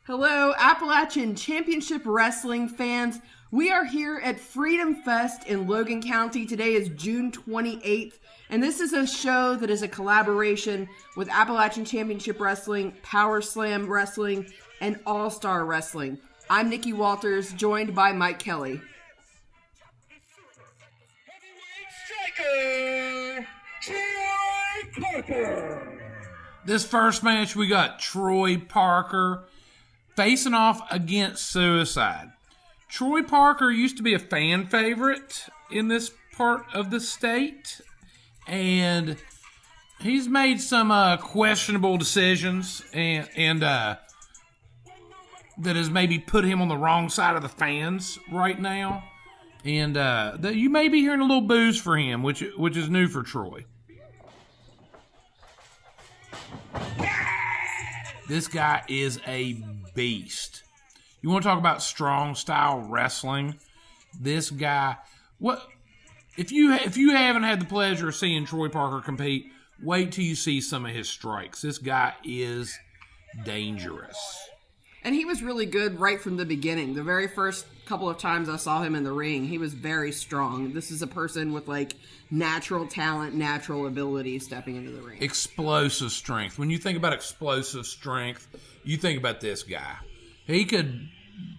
Hello, Appalachian Championship Wrestling fans. We are here at Freedom Fest in Logan County. Today is June 28th, and this is a show that is a collaboration with Appalachian Championship Wrestling, Powerslam Wrestling, and All-Star Wrestling. I'm Nikki Walters, joined by Mike Kelly. Heavyweight striker, Troy Parker. This first match, we got Troy Parker facing off against Suicide. Troy Parker used to be a fan favorite in this part of the state, and he's made some questionable decisions and that has maybe put him on the wrong side of the fans right now. And that you may be hearing a little boos for him, which is new for Troy. This guy is a beast. You want to talk about strong style wrestling? This guy, what if you haven't had the pleasure of seeing Troy Parker compete, wait till you see some of his strikes. This guy is dangerous. And he was really good right from the beginning. The very first couple of times I saw him in the ring, he was very strong. This is a person with natural talent, natural ability stepping into the ring. Explosive strength. When you think about explosive strength, you think about this guy. He could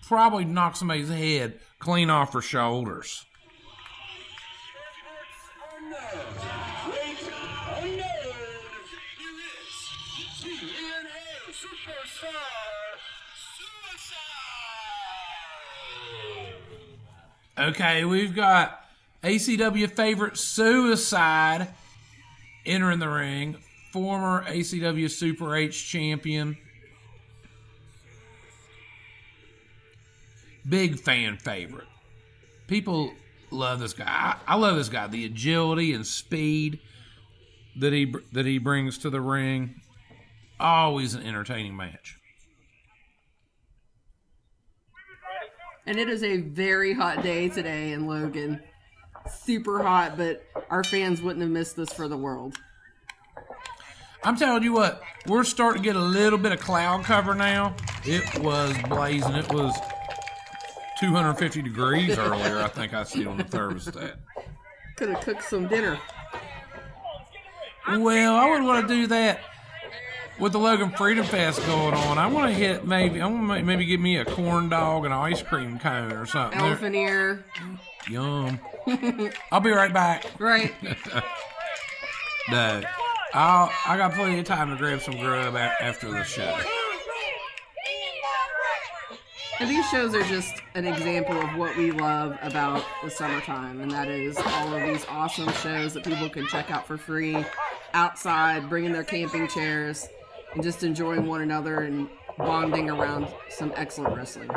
probably knock somebody's head clean off her shoulders. Okay, we've got ACW favorite Suicide entering the ring. Former ACW Super H champion. Big fan favorite. People love this guy. I love this guy. The agility and speed that he brings to the ring. Always an entertaining match. And it is a very hot day today in Logan. Super hot, but our fans wouldn't have missed this for the world. I'm telling you what, we're starting to get a little bit of cloud cover now. It was blazing. It was 250 degrees earlier, I think I see on the thermostat. Could have cooked some dinner. Well, I wouldn't want to do that with the Logan Freedom Fest going on. I want to maybe get me a corn dog and an ice cream cone or something. Elephant ear. Yum. I'll be right back. Right. No. I got plenty of time to grab some grub after the show. And these shows are just an example of what we love about the summertime, and that is all of these awesome shows that people can check out for free outside, bringing their camping chairs, and just enjoying one another and bonding around some excellent wrestling.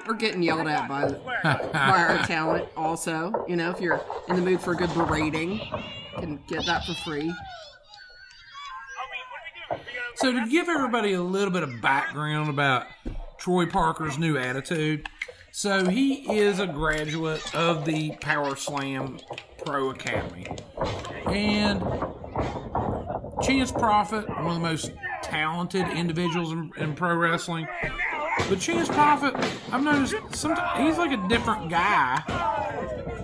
We're getting yelled at by our talent also. You know, if you're in the mood for a good berating, you can get that for free. So to give everybody a little bit of background about Troy Parker's new attitude, so he is a graduate of the Powerslam Pro Academy. And Chance Prophet, one of the most talented individuals in pro wrestling. But Chance Prophet, I've noticed sometimes he's like a different guy.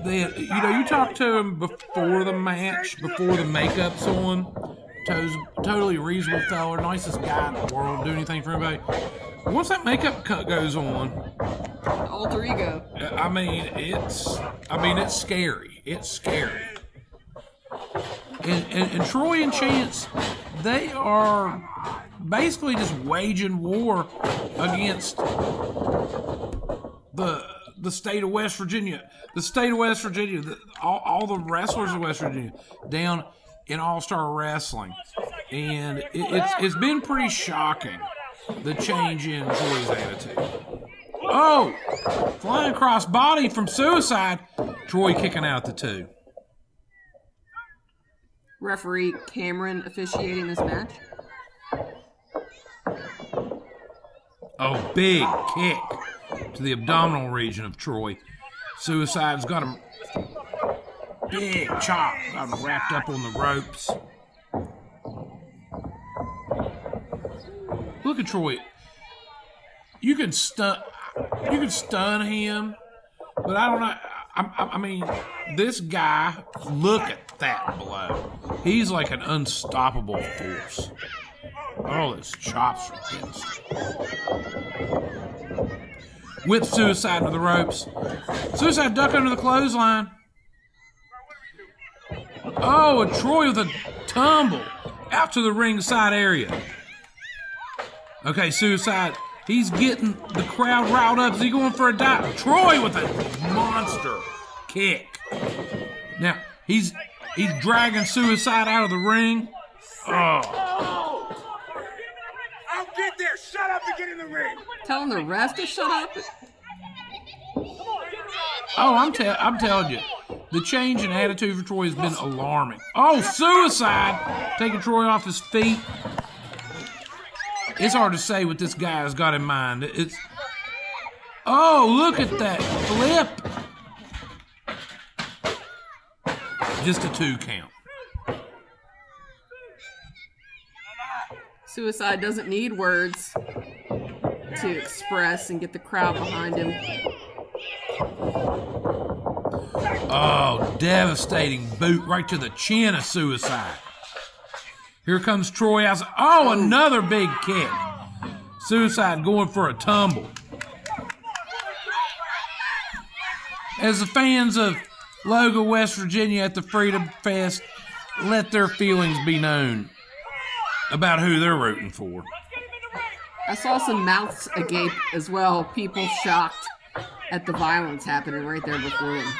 That, you talk to him before the match, before the makeup's on. Totally reasonable fella, nicest guy in the world, do anything for anybody. Once that makeup cut goes on, alter ego. It's scary. It's scary. And Troy and Chance, they are basically just waging war against the state of West Virginia. The state of West Virginia, all the wrestlers of West Virginia down in All-Star Wrestling. And it's been pretty shocking, the change in Troy's attitude. Oh! Flying cross body from Suicide. Troy kicking out the two. Referee Cameron officiating this match. Oh, big kick to the abdominal region of Troy. Suicide's got him big chop got him wrapped up on the ropes. Look at Troy. You can stun him, but I don't know. I mean, this guy, look at that blow. He's like an unstoppable force. Oh, those chops are against. Whip Suicide to the ropes. Suicide duck under the clothesline. Oh, and Troy with a tumble out to the ringside area. Okay, Suicide. He's getting the crowd riled up. Is he going for a dive? Troy with a monster kick. Now, he's dragging Suicide out of the ring. Oh. I'll get there. Shut up and get in the ring. Telling the ref to shut up. Oh, I'm telling you. The change in attitude for Troy has been alarming. Oh, Suicide taking Troy off his feet. It's hard to say what this guy has got in mind. Oh, look at that flip. Just a 2 count. Suicide doesn't need words to express and get the crowd behind him. Oh, devastating boot right to the chin of Suicide. Here comes Troy out. Oh, another big kick. Suicide going for a tumble. As the fans of Logan, West Virginia at the Freedom Fest let their feelings be known about who they're rooting for. I saw some mouths agape as well. People shocked at the violence happening right there before them.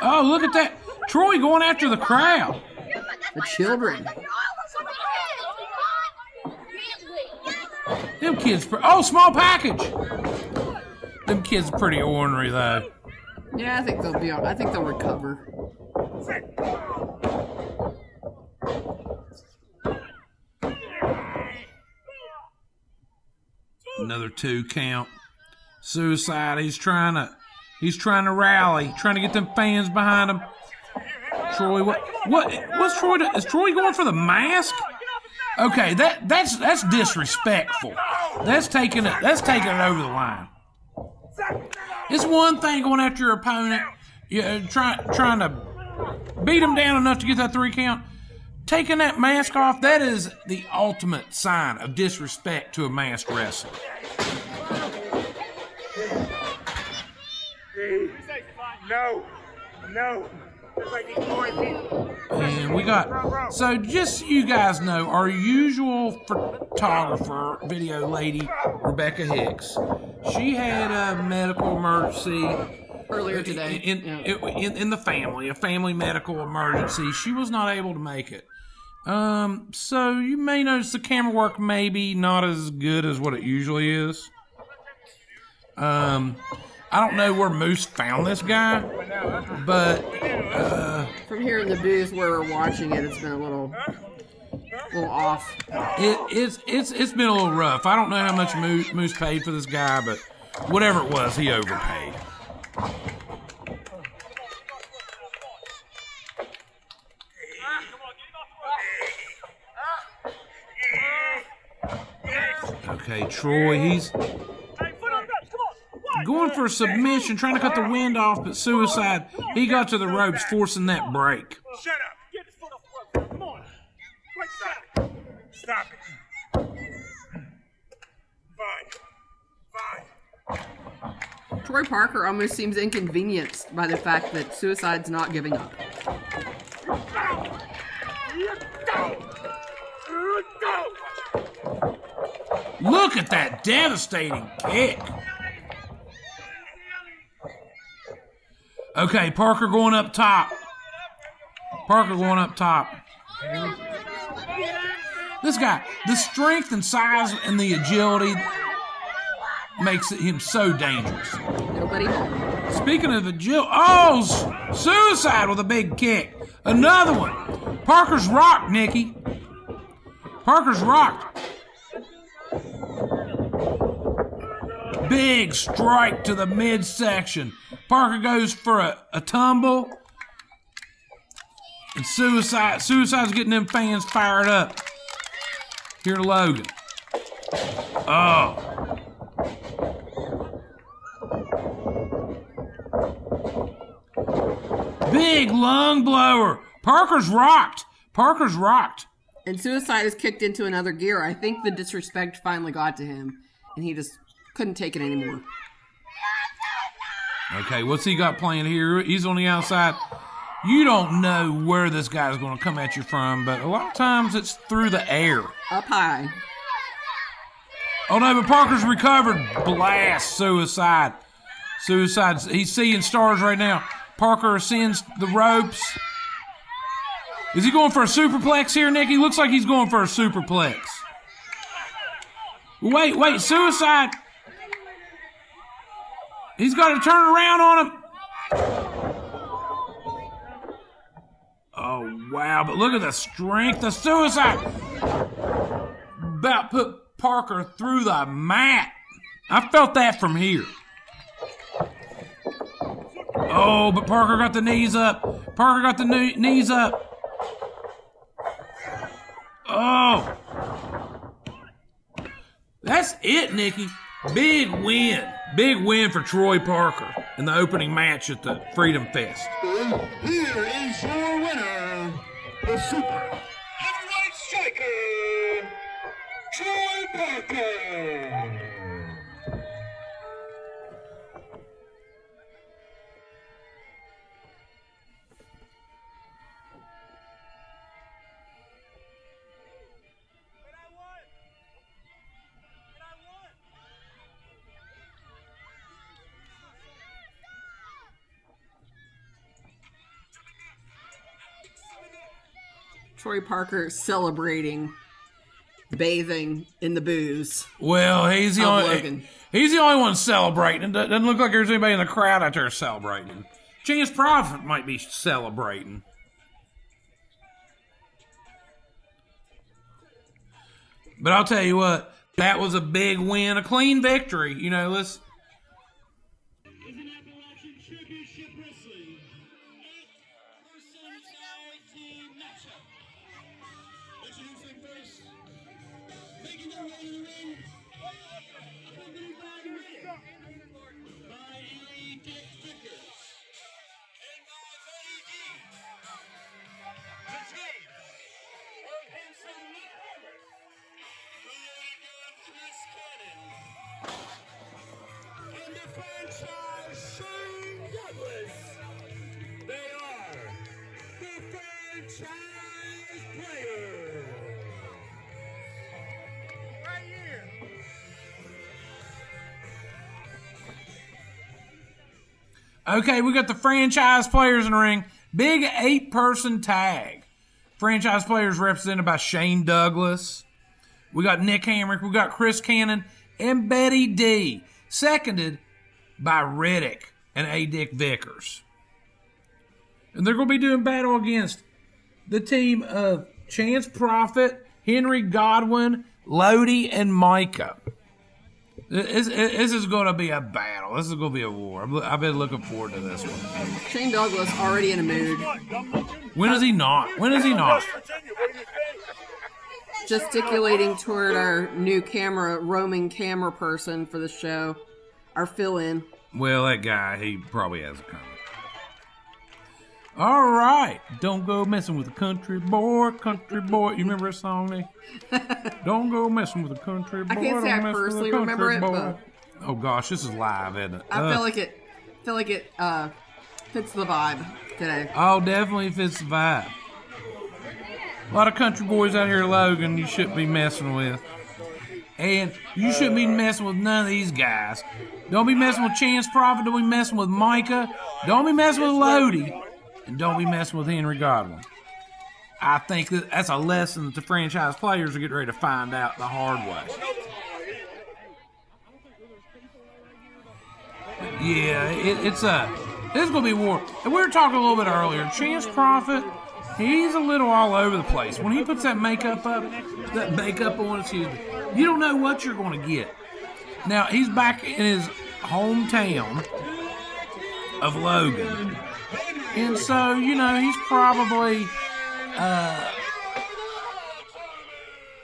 Oh, look at that. Troy going after the crowd. The children. Them kids, oh, small package. Them kids are pretty ornery though. Yeah, I think they'll be. I think they'll recover. Another 2 count. Suicide. He's trying to rally, trying to get them fans behind him. Troy, what's Troy? Is Troy going for the mask? Okay, that's disrespectful. That's taking it over the line. It's one thing going after your opponent, trying to beat him down enough to get that 3 count. Taking that mask off, that is the ultimate sign of disrespect to a masked wrestler. No. It's like ignoring people. And we got, so just so you guys know, our usual photographer, video lady, Rebecca Hicks, she had a medical emergency Earlier today. In the family, a family medical emergency. She was not able to make it. So you may notice the camera work maybe not as good as what it usually is. I don't know where Moose found this guy, but from here in the booth where we're watching it, it's been a little off. It's been a little rough. I don't know how much Moose paid for this guy, but whatever it was, he overpaid. Okay, Troy, he's going for a submission, trying to cut the wind off, but Suicide, he got to the ropes, forcing that break. Shut up. Get his foot off the rope. Come on. Wait, stop it. Fine. Troy Parker almost seems inconvenienced by the fact that Suicide's not giving up. Look at that devastating kick. Okay, Parker going up top. This guy, the strength and size and the agility makes him so dangerous. Nobody home. Speaking of agility, Suicide with a big kick. Another one. Parker's rocked, Nikki. Parker's rocked. Big strike to the midsection. Parker goes for a tumble. And Suicide's getting them fans fired up. Here to Logan. Oh. Big lung blower. Parker's rocked. And Suicide is kicked into another gear. I think the disrespect finally got to him, and he just couldn't take it anymore. Okay, what's he got playing here? He's on the outside. You don't know where this guy's going to come at you from, but a lot of times it's through the air. Up high. Oh no, but Parker's recovered. Blast Suicide. He's seeing stars right now. Parker ascends the ropes. Is he going for a superplex here, Nikki? Looks like he's going for a superplex. Wait, Suicide. He's got to turn around on him. Oh, wow, but look at the strength of Suicide. About put Parker through the mat. I felt that from here. Oh, but Parker got the knees up. Knees up. Oh. That's it, Nikki. Big win. Big win for Troy Parker in the opening match at the Freedom Fest. And here is your winner, the Super Heavyweight Striker, Troy Parker. Troy Parker celebrating, bathing in the booze. Well, he's the Logan. only one celebrating. It doesn't look like there's anybody in the crowd out there celebrating. Chance Prophet might be celebrating. But I'll tell you what, that was a big win, a clean victory. You know, let's. Okay, we got the franchise players in the ring. Big 8-person tag. Franchise players represented by Shane Douglas. We got Nick Hamrick. We got Chris Cannon and Betty D. Seconded by Riddick and A. Dick Vickers. And they're going to be doing battle against the team of Chance Prophet, Henry Godwinn, Lodi, and Mika. This is going to be a battle. This is going to be a war. I've been looking forward to this one. Shane Douglas already in a mood. When is he not? Gesticulating toward our new roaming camera person for the show. Our fill-in. Well, that guy, he probably has a comment. All right. Don't go messing with a country boy. You remember that song, Nick? Don't go messing with a country boy. I can't say I personally remember it, but... Oh, gosh, this is live, isn't it? I feel like it fits the vibe today. Oh, definitely fits the vibe. A lot of country boys out here, Logan, you shouldn't be messing with. And you shouldn't be messing with none of these guys. Don't be messing with Chance Prophet. Don't be messing with Mika. Don't be messing with Lodi. And don't be messing with Henry Godwinn. I think that's a lesson that the franchise players are getting ready to find out the hard way. Yeah, it's going to be war. And we were talking a little bit earlier. Chance Prophet, he's a little all over the place. When he puts that makeup on, you don't know what you're going to get. Now, he's back in his hometown. of Logan. And so, you know, he's probably,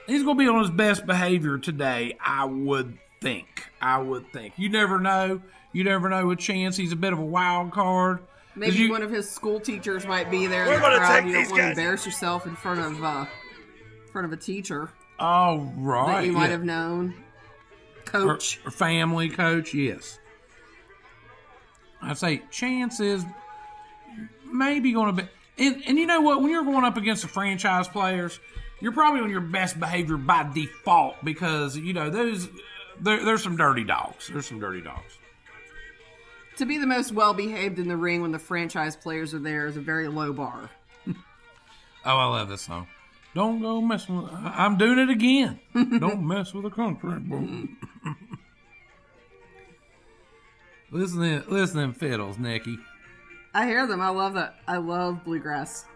he's going to be on his best behavior today, I would think. You never know. You never know with Chance. He's a bit of a wild card. Maybe one of his school teachers might be there in We're the gonna crowd. take You don't these want to guys. embarrass yourself in front of a teacher Oh, right. that you might have known. Coach. Or family coach, yes. I'd say Chance is maybe going to be. And you know what? When you're going up against the franchise players, you're probably on your best behavior by default because, you know, there's some dirty dogs. To be the most well-behaved in the ring when the franchise players are there is a very low bar. Oh, I love this song. Don't go messing with... I'm doing it again. Don't mess with a contract, boy. Listen to them fiddles, Nikki. I hear them. I love that. I love bluegrass.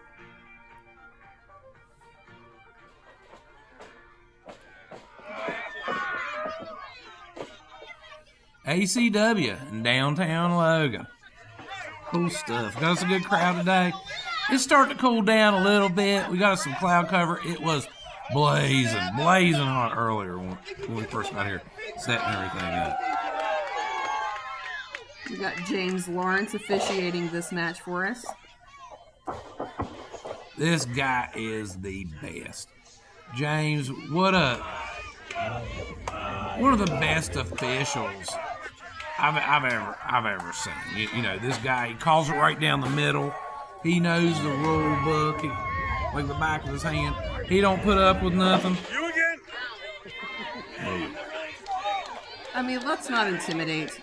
ACW in downtown Logan. Cool stuff. Got us a good crowd today. It's starting to cool down a little bit. We got us some cloud cover. It was blazing hot earlier when we first got here, setting everything up. We got James Lawrence officiating this match for us. This guy is the best. James, one of the best officials I've ever seen. You know, this guy, he calls it right down the middle. He knows the rule book like the back of his hand. He don't put up with nothing. You again? I mean, let's not intimidate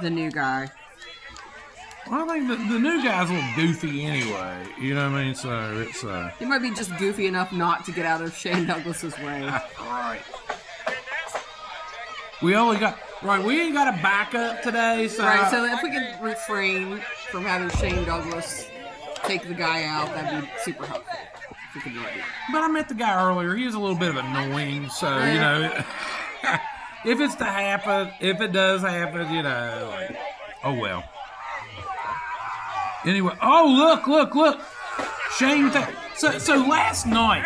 the new guy. Well, I think the new guy's a little goofy anyway. You know what I mean? So it's He might be just goofy enough not to get out of Shane Douglas's way. right. We ain't got a backup today, so Right, so if we could refrain from having Shane Douglas take the guy out, that'd be super helpful. If we could do it. But I met the guy earlier. He was a little bit of annoying, so you know, if it's to happen, if it does happen, you know, like, oh well. Anyway, oh look, Shane. So last night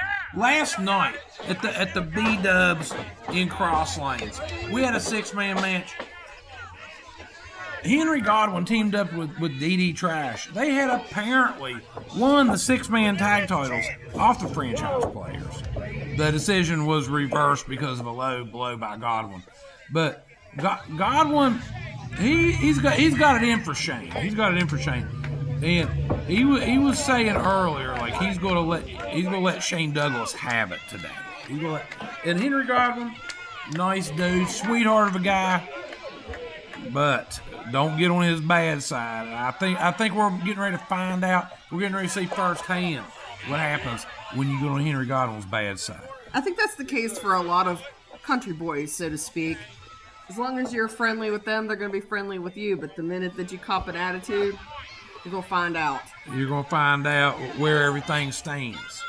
at the B Dubs in Cross Lanes, we had a 6-man match. Henry Godwinn teamed up with DDTrash. They had apparently won the 6-man tag titles off the franchise players. The decision was reversed because of a low blow by Godwinn. But Godwinn, he's got it in for Shane. And he was saying earlier, like he's gonna let Shane Douglas have it today. And Henry Godwinn, nice dude, sweetheart of a guy, but don't get on his bad side. I think we're getting ready to find out. We're getting ready to see firsthand what happens when you go on Henry Godwinn's bad side. I think that's the case for a lot of country boys, so to speak. As long as you're friendly with them, they're going to be friendly with you. But the minute that you cop an attitude, you're going to find out. You're going to find out where everything stands.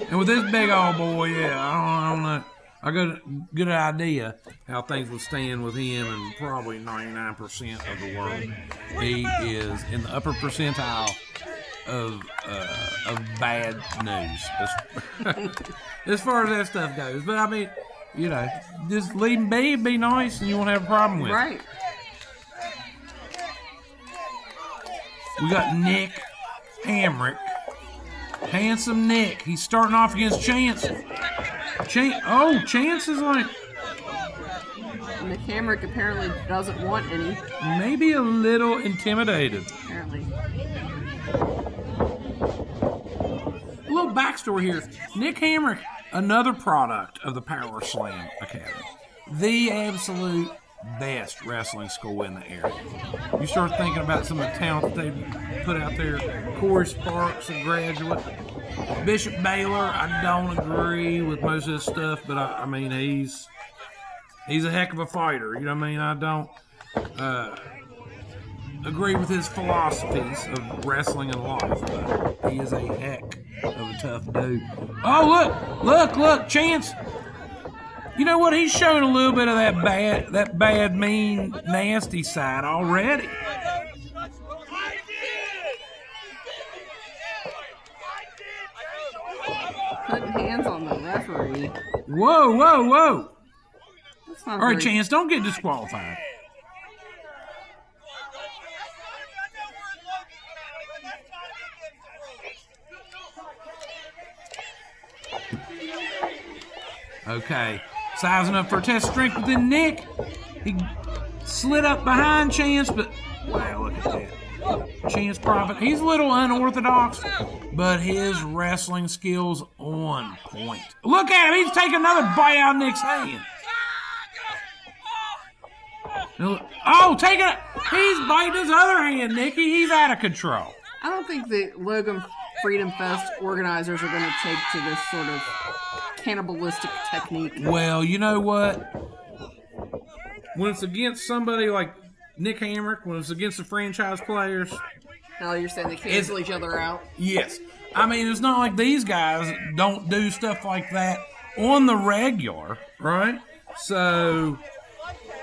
And with this big old boy, yeah, I don't know. I got a good idea how things would stand with him and probably 99% of the world. He is in the upper percentile of bad news as far as that stuff goes. But I mean, you know, just leave him be nice, and you won't have a problem with it. Right. We got Nick Hamrick. Handsome Nick. He's starting off against Chance. Chance is like... Nick Hamrick apparently doesn't want any. maybe a little intimidated. Apparently. A little backstory here. Nick Hamrick, another product of the Powerslam Academy. The absolute best wrestling school in the area. You start thinking about some of the talent that they put out there. Corey Sparks, a graduate. Bishop Baylor, I don't agree with most of his stuff, but I mean, he's a heck of a fighter. You know what I mean? I don't agree with his philosophies of wrestling and life, but he is a heck of a tough dude. Oh, look, Chance. You know what? He's showing a little bit of that bad, mean, nasty side already. Zaiden. Whoa, whoa, whoa. That's not All right, very- Chance, don't get disqualified. Okay, sizing up for a test of strength within Nick. He slid up behind Chance, but wow, look at that. Chance Prophet, he's a little unorthodox, but his wrestling skills on point. Look at him, he's taking another bite out of Nick's hand. Oh, taking it. He's biting his other hand, Nikki. He's out of control. I don't think the Logan Freedom Fest organizers are going to take to this sort of cannibalistic technique. Well, you know what? When it's against somebody like Nick Hamrick, when it's against the franchise players, Now you're saying they cancel each other out? yes. I mean, it's not like these guys don't do stuff like that on the regular, right? So,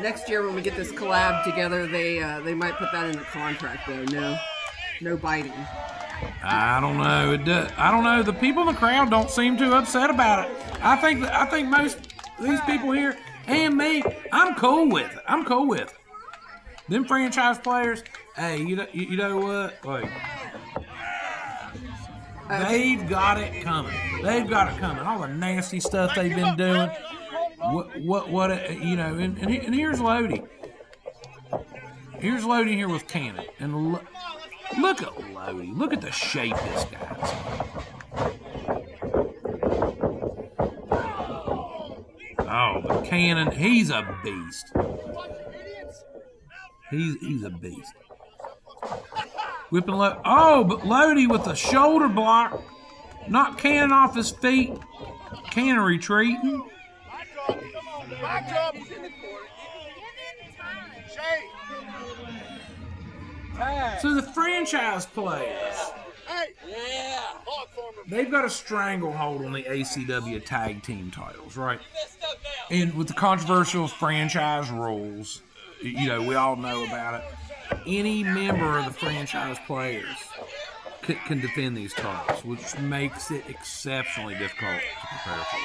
Next year when we get this collab together, they might put that in the contract though. No biting. I don't know. I don't know. The people in the crowd don't seem too upset about it. I think most of these people here and me, I'm cool with it. I'm cool with it. Them franchise players, hey, you know what? Like, they've got it coming. They've got it coming. All the nasty stuff they've been doing. What you know? And here's Lodi. Here's Lodi here with Kayne. And look at Lodi. Look at the shape this guy's. Oh, but Kayne, he's a beast. He's a beast. Whipping Lodi. Oh, but Lodi with the shoulder block. Knocked Kayne off his feet. Kayne retreating. Back up. So the franchise players, they've got a stranglehold on the ACW tag team titles, right? And with the controversial franchise rules, you know, we all know about it. Any member of the franchise players can defend these titles, which makes it exceptionally difficult to prepare for.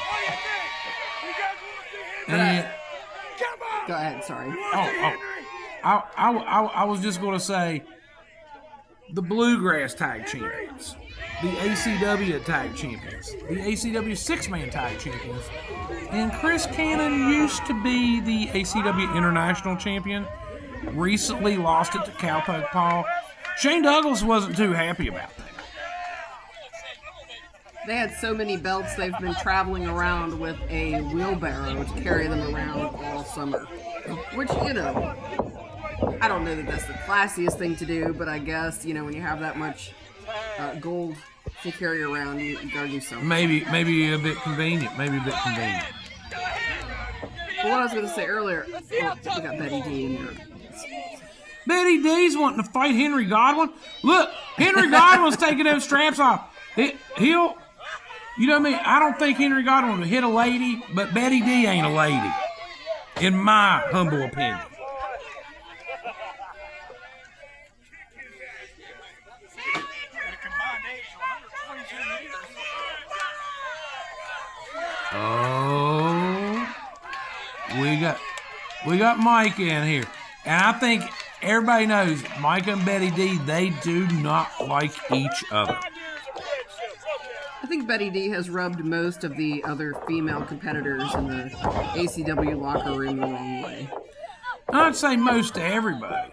And Go ahead, sorry. I was just going to say the Bluegrass Tag Champions, the ACW Tag Champions, the ACW Six-Man Tag Champions, and Chris Cannon used to be the ACW International Champion, recently lost it to Cowpoke Paul. Shane Douglas wasn't too happy about that. They had so many belts, they've been traveling around with a wheelbarrow to carry them around all summer. Which, you know, I don't know that that's the classiest thing to do, but I guess, you know, when you have that much gold to carry around, you gotta do something. Maybe a bit convenient. But what I was going to say earlier, we got Betty D in there. Betty D's wanting to fight Henry Godwinn. Look, Henry Godwinn's taking those straps off. He'll, you know what I mean? I don't think Henry Godwinn would hit a lady, but Betty D ain't a lady, in my humble opinion. Oh, we got Mike in here, and I think everybody knows Mike and Betty D, they do not like each other. I think Betty D has rubbed most of the other female competitors in the ACW locker room the wrong way. I'd say most to everybody.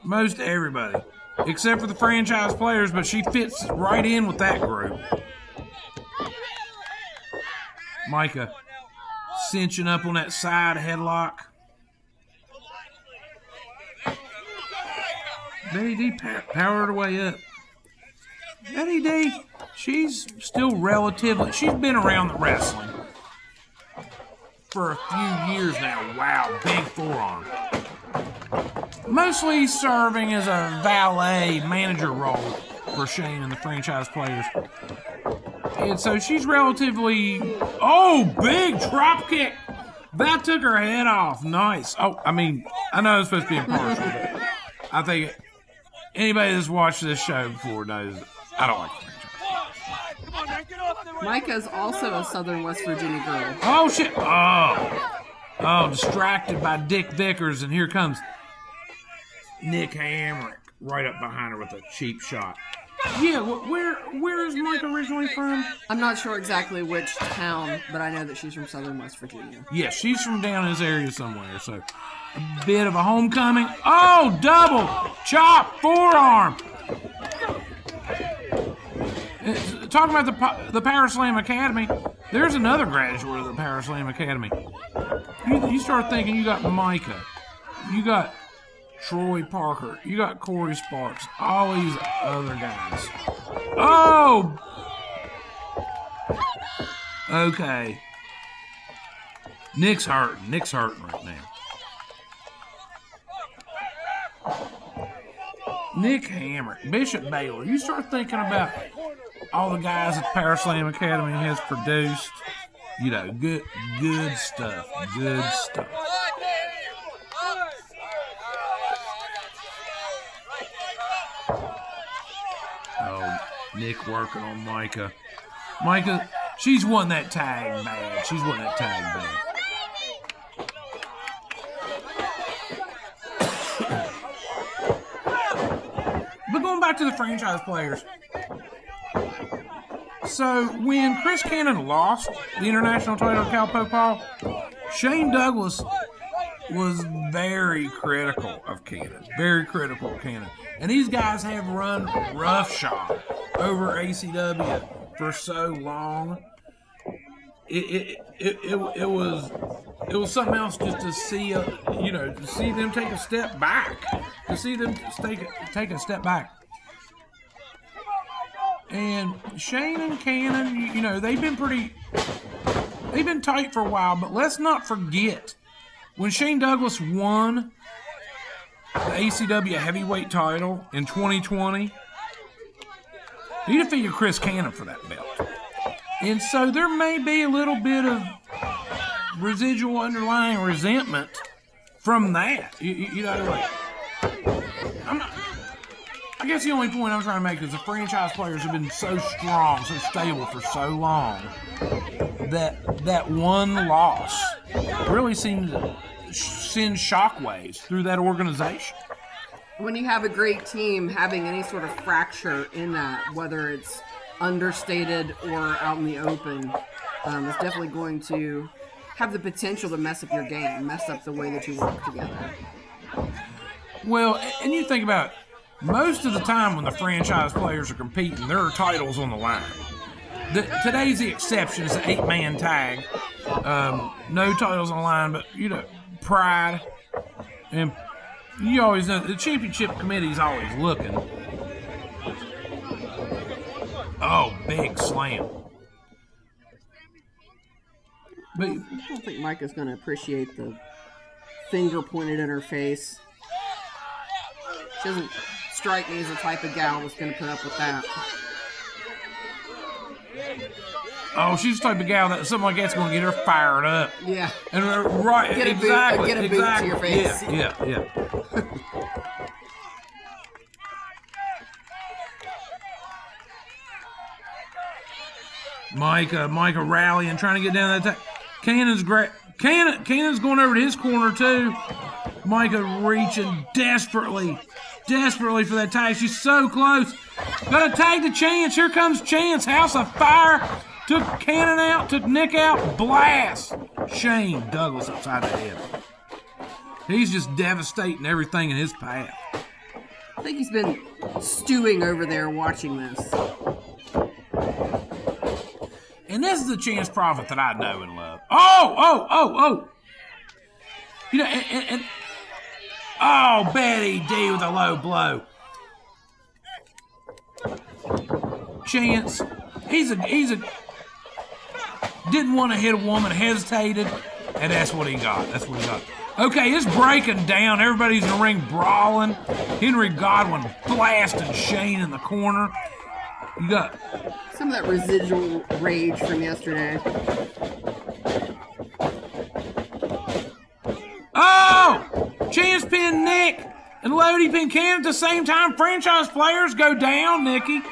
Most to everybody. Except for the franchise players, but she fits right in with that group. Micah cinching up on that side headlock. Betty D powered her way up. Betty D, she's still relatively, she's been around the wrestling for a few years now. Wow, big forearm. Mostly serving as a valet manager role for Shane and the franchise players. And so she's relatively, big drop kick. That took her head off. Nice. Oh, I mean, I know it's supposed to be impartial, but I think anybody that's watched this show before knows I don't like the franchise. Come on, man, get off the Micah's also a Southern West Virginia girl. Oh, shit. Oh, distracted by Dick Vickers, and here comes Nick Hamrick right up behind her with a cheap shot. Yeah, where is Micah originally from? I'm not sure exactly which town, but I know that she's from Southern West Virginia. Yeah, she's from down in this area somewhere, so a bit of a homecoming. Oh, double chop forearm. Talking about the Powerslam Academy, there's another graduate of the Powerslam Academy. You start thinking you got Micah, you got Troy Parker, you got Corey Sparks, all these other guys. Oh! Okay. Nick's hurting right now. Nick Hammer, Bishop Baylor. You start thinking about all the guys that Powerslam Academy has produced. You know, good stuff. Good stuff. Oh, Nick working on Micah. Micah, she's won that tag bad. But going back to the franchise players. So when Chris Cannon lost the international title to Cal Popal, Shane Douglas was very critical of Cannon. And these guys have run roughshod over ACW for so long. It was something else just to see to see them take a step back. And Shane and Cannon, they've been tight for a while, but let's not forget when Shane Douglas won the ACW heavyweight title in 2020, he defeated Chris Cannon for that belt. And so there may be a little bit of residual underlying resentment from that. I guess the only point I'm trying to make is the franchise players have been so strong, so stable for so long that one loss really seems to send shockwaves through that organization. When you have a great team, having any sort of fracture in that, whether it's understated or out in the open, is definitely going to have the potential to mess up your game, mess up the way that you work together. Well, and you think about it, most of the time when the franchise players are competing, there are titles on the line. Today's the exception. It's an 8-man tag. No titles on the line, but, pride. And you always know the championship committee's always looking. Oh, big slam. But I don't think Micah's going to appreciate the finger pointed in her face. She doesn't strike me as the type of gal that's going to put up with that. Oh, she's the type of gal that something like that's going to get her fired up. Yeah. And right, get a exactly. Boot to your face. Yeah. Micah rallying, trying to get down that tag. Cannon's going over to his corner too. Micah reaching desperately for that tag. She's so close. Got to tag to Chance. Here comes Chance. House of Fire. Took Cannon out. Took Nick out. Blast. Shane Douglas upside the head. He's just devastating everything in his path. I think he's been stewing over there watching this. And this is the Chance Prophet that I know and love. Oh! Oh, Betty D with a low blow. Chance, he's a didn't want to hit a woman, hesitated, and that's what he got. Okay, it's breaking down. Everybody's in the ring brawling. Henry Godwinn blasting Shane in the corner. You got some of that residual rage from yesterday. Oh! Chance pinned Nick and Lodi pinned Cannon at the same time. Franchise players go down, Nikki.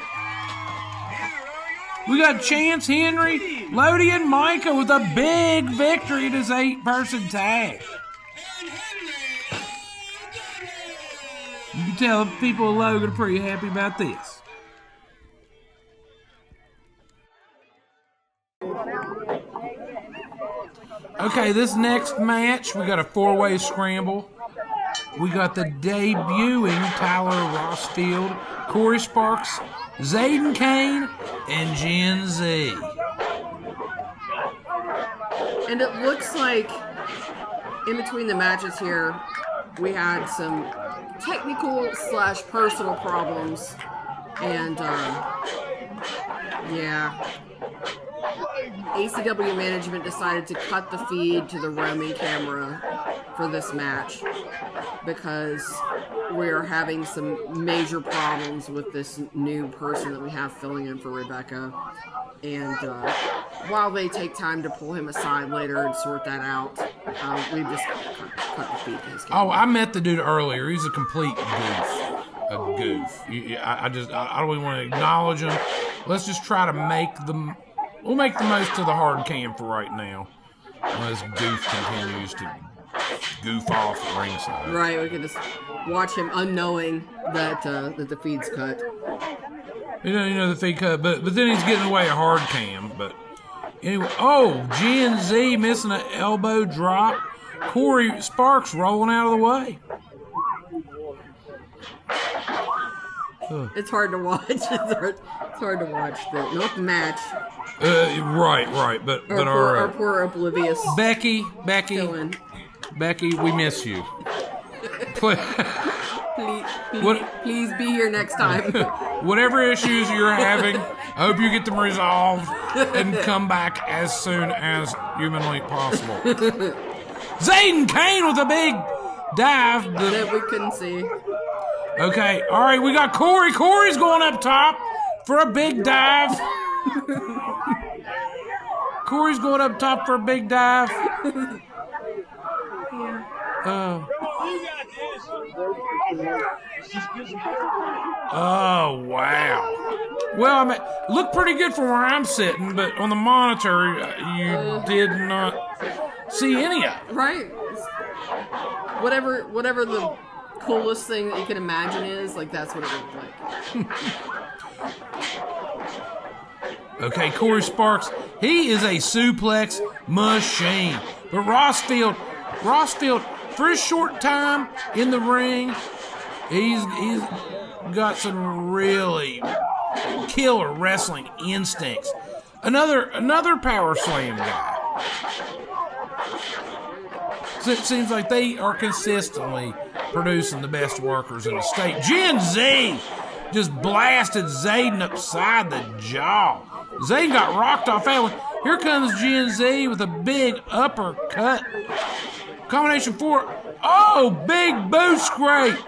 We got Chance Henry, Lodi, and Mika with a big victory in his 8-person tag. You can tell people of Logan are pretty happy about this. Okay, this next match, we got a 4-way scramble. We got the debuting Tyler Rosfield, Corey Sparks, Zaiden, Kayne, and GenZ. And it looks like in between the matches here, we had some technical/personal problems. And, yeah. ACW management decided to cut the feed to the roaming camera for this match because we're having some major problems with this new person that we have filling in for Rebecca. And while they take time to pull him aside later and sort that out, we just cut the feed to his camera. Oh, I met the dude earlier. He's a complete goof. A goof. I don't even want to acknowledge him. Let's just try to make them. We'll make the most of the hard cam for right now. While this goof continues to goof off at ringside. Right, we can just watch him unknowing that that the feed's cut. You know the feed cut, but then he's getting away a hard cam. But anyway, oh, GenZ missing an elbow drop. Corey Sparks rolling out of the way. It's hard to watch. It's hard to watch not the match. Right, but our poor oblivious Becky, we miss you. Please be here next time. Whatever issues you're having, I hope you get them resolved and come back as soon as humanly possible. Zaiden, Kayne with a big dive that we couldn't see. Okay, all right, we got Corey. Corey's going up top for a big dive. Corey's going up top for a big dive. Oh, wow. Well, I mean, looked pretty good from where I'm sitting, but on the monitor, you did not see any of it. Right. Whatever the coolest thing that you can imagine is, like, that's what it looked like. Okay, Corey Sparks, he is a suplex machine. But Rosfield, for his short time in the ring, he's got some really killer wrestling instincts. Another Powerslam guy. So it seems like they are consistently producing the best workers in the state. GenZ just blasted Zaiden upside the jaw. Zaiden got rocked off that one. Here comes GenZ with a big uppercut. Combination 4. Oh, big boot scrape.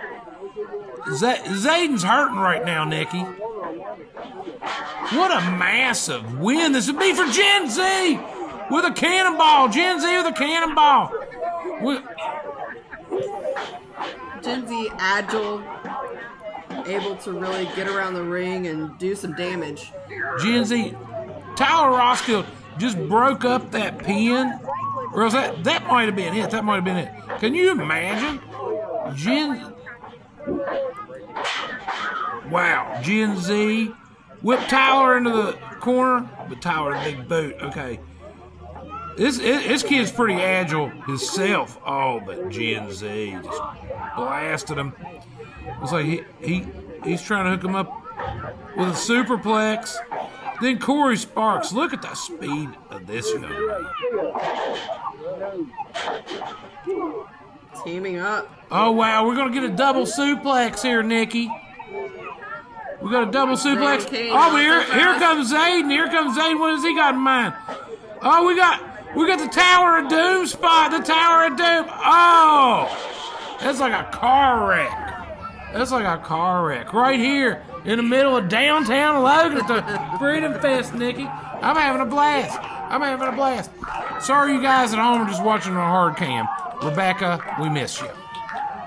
Zaiden's hurting right now, Nikki. What a massive win this would be for GenZ with a cannonball. GenZ with a cannonball. GenZ agile, able to really get around the ring and do some damage. GenZ, Tyler Rosfield just broke up that pin. Or else that might have been it. That might have been it. Can you imagine? Wow, GenZ whipped Tyler into the corner, but Tyler a big boot. Okay. This kid's pretty agile himself. Oh, but GenZ just blasted him. It's like he's trying to hook him up with a superplex. Then Corey Sparks. Look at the speed of this young man. Teaming up. Oh, wow. We're going to get a double suplex here, Nikki. We got a double suplex. Oh, here comes Zaiden. Here comes Zaiden. What has he got in mind? Oh, we got the Tower of Doom spot. The Tower of Doom. Oh, that's like a car wreck. That's like a car wreck right here in the middle of downtown Logan at the Freedom Fest, Nikki. I'm having a blast. Sorry you guys at home are just watching on a hard cam. Rebecca, we miss you.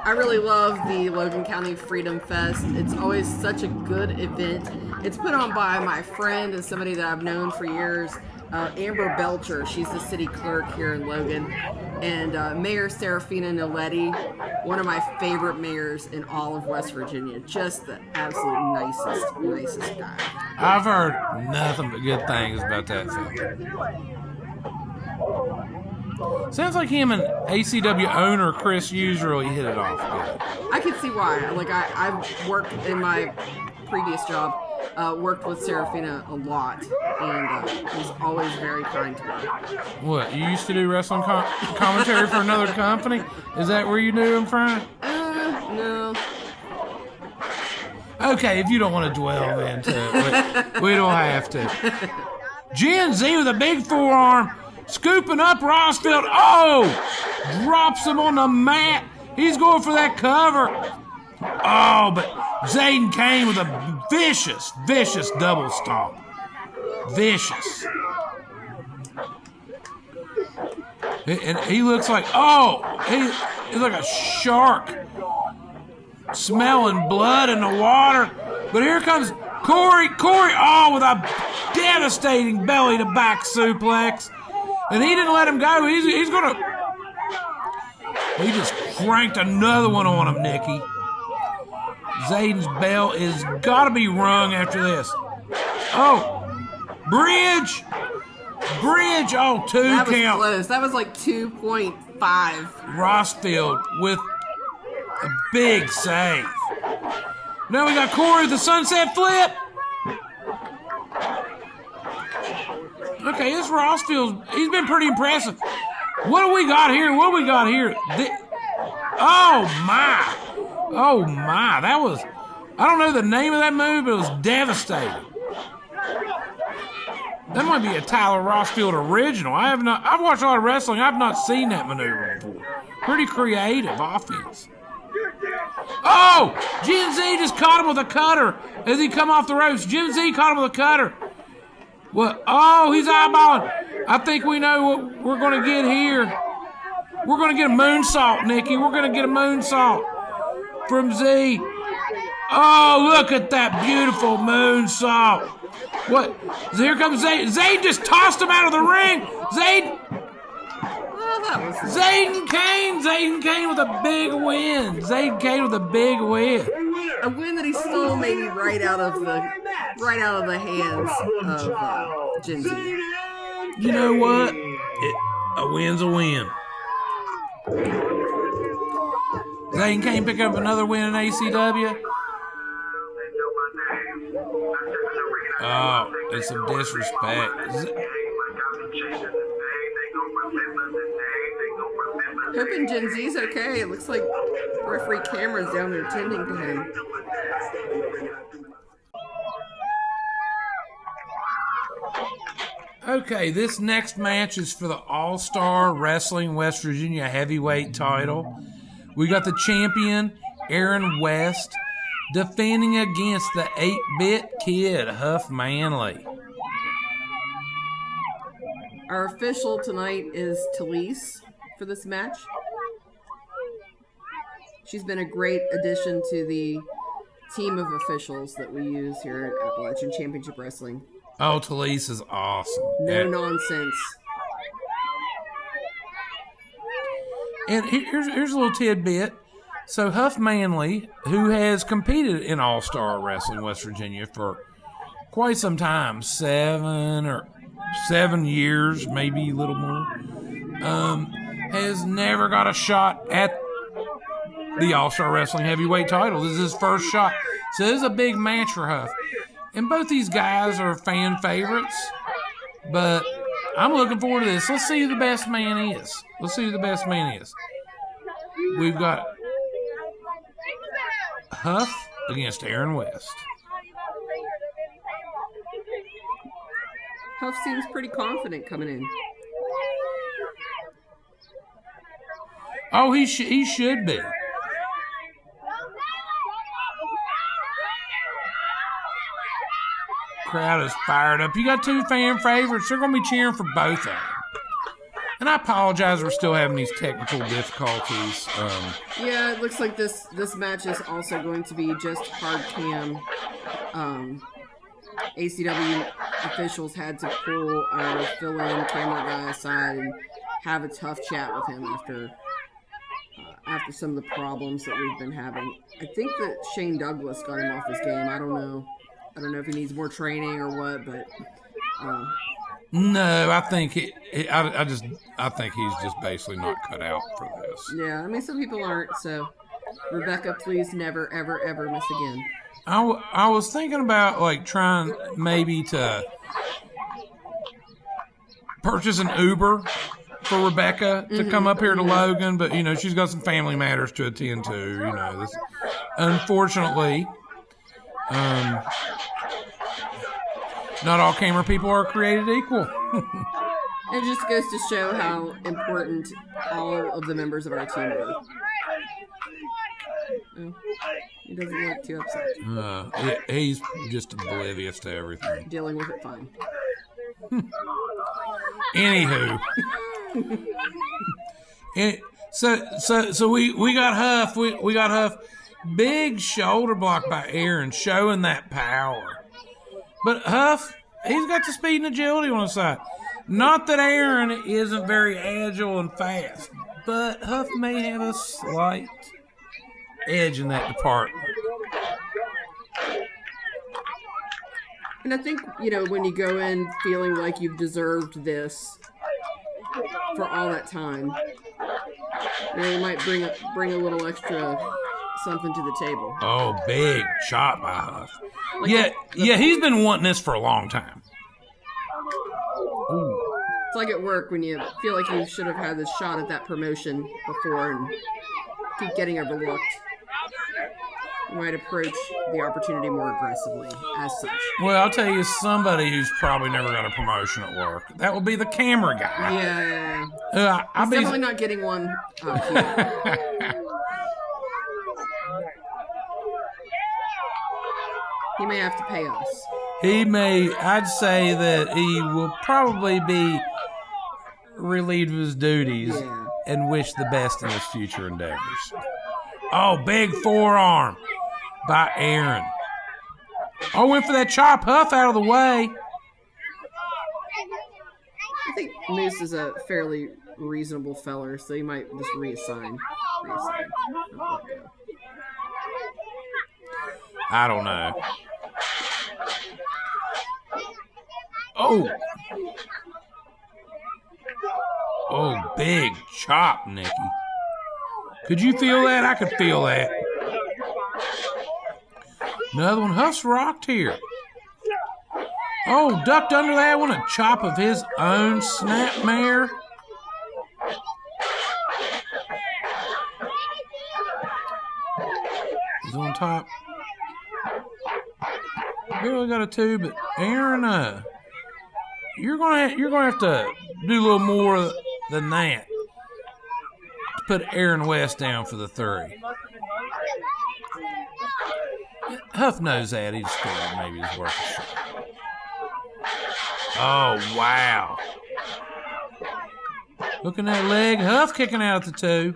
I really love the Logan County Freedom Fest. It's always such a good event. It's put on by my friend and somebody that I've known for years, Amber Belcher. She's the city clerk here in Logan. And Mayor Serafina Noletti, one of my favorite mayors in all of West Virginia. Just the absolute nicest guy. I've heard nothing but good things about that fella. Sounds like him and ACW owner Chris Hughes really hit it off good. I can see why. Like I've worked in my previous job, worked with Serafina a lot, and was always very kind to me. What, you used to do wrestling commentary for another company? Is that where you knew him from? No. Okay, if you don't want to dwell into it, we don't have to. GenZ with a big forearm, scooping up Rosfield. Oh! Drops him on the mat. He's going for that cover. Oh, but Zaiden Kayne with a vicious double stomp. Vicious. And he looks like, he's like a shark smelling blood in the water. But here comes Corey, with a devastating belly to back suplex. And he didn't let him go. He's going to... He just cranked another one on him, Nikki. Zaiden's bell is got to be rung after this. Oh, bridge. Oh, two count. That was close. That was like 2.5. Rosfield with a big save. Now we got Corey with the sunset flip. Okay, this Rosfield, he's been pretty impressive. What do we got here? Oh, my. That was, I don't know the name of that move, but it was devastating. That might be a Tyler Rosfield original. I've watched a lot of wrestling. I've not seen that maneuver before. Pretty creative offense. Oh, GenZ just caught him with a cutter as he come off the ropes. GenZ caught him with a cutter. What? Oh, he's eyeballing. I think we know what we're going to get here. We're going to get a moonsault, Nikki. We're going to get a moonsault from Z. Oh, look at that beautiful moonsault. What? Here comes Zaiden. Zaiden just tossed him out of the ring. Zaiden Kayne with a big win. Zaiden Kayne with a big win. A win that he stole maybe right out of the hands of GenZ. You know what? A win's a win. Zaiden Kayne pick up another win in ACW. Oh, it's some disrespect. Hoping GenZ's okay. It looks like referee Cameron's down there tending to him. Okay, this next match is for the All-Star Wrestling West Virginia Heavyweight title. We got the champion, Aaron West, defending against the 8-bit kid, Huffmanly. Our official tonight is Talise for this match. She's been a great addition to the team of officials that we use here at Appalachian Championship Wrestling. Oh, Talise is awesome. No nonsense. And here's a little tidbit. So Huffmanly, who has competed in All-Star Wrestling West Virginia for quite some time, 7 years, maybe a little more, has never got a shot at the All-Star Wrestling Heavyweight title. This is his first shot. So this is a big match for Huff. And both these guys are fan favorites, but I'm looking forward to this. Let's see who the best man is. We've got Huff against Aaron West. Huff seems pretty confident coming in. Oh, he should be. Crowd is fired up. You got two fan favorites. They're going to be cheering for both of them. And I apologize, we're still having these technical difficulties. Yeah, it looks like this match is also going to be just hard cam. ACW officials had to pull our fill-in camera guy aside and have a tough chat with him after some of the problems that we've been having. I think that Shane Douglas got him off his game. I don't know if he needs more training or what, but no, I think I think he's just basically not cut out for this. yeah, I mean, some people aren't. So, Rebecca, please never, ever, ever miss again. I was thinking about like trying maybe to purchase an Uber for Rebecca to come up here to Logan, but she's got some family matters to attend to. Unfortunately, not all camera people are created equal. It just goes to show how important all of the members of our team are. Oh, he doesn't look too upset. He's just oblivious to everything. Dealing with it fine. Anywho. So we got Huff. We got Huff. Big shoulder block by Aaron, showing that power. But Huff, he's got the speed and agility on his side. Not that Aaron isn't very agile and fast, but Huff may have a slight edge in that department. And I think, when you go in feeling like you've deserved this for all that time, you might bring a little extra something to the table. Oh, big chop by Huff. Yeah, he's been wanting this for a long time. Ooh. It's like at work when you feel like you should have had this shot at that promotion before and keep getting overlooked. You might approach the opportunity more aggressively as such. Well, I'll tell you somebody who's probably never got a promotion at work. That would be the camera guy. Yeah. He's definitely not getting one here. He may have to pay us. I'd say that he will probably be relieved of his duties and wish the best in his future endeavors. Oh, big forearm by Aaron. Oh, went for that chop. Huff out of the way. I think Moose is a fairly reasonable feller, so he might just reassign. I don't know. Oh, big chop, Nikki. Could you feel that? I could feel that. Another one. Huff's rocked here. Oh, ducked under that one. A chop of his own snapmare. He's on top. Barely got a two, but Aaron, you're gonna have to do a little more than that to put Aaron West down for the three. Huff knows that. He just figured maybe he's worth a shot. Oh, wow. Look at that leg. Huff kicking out the two.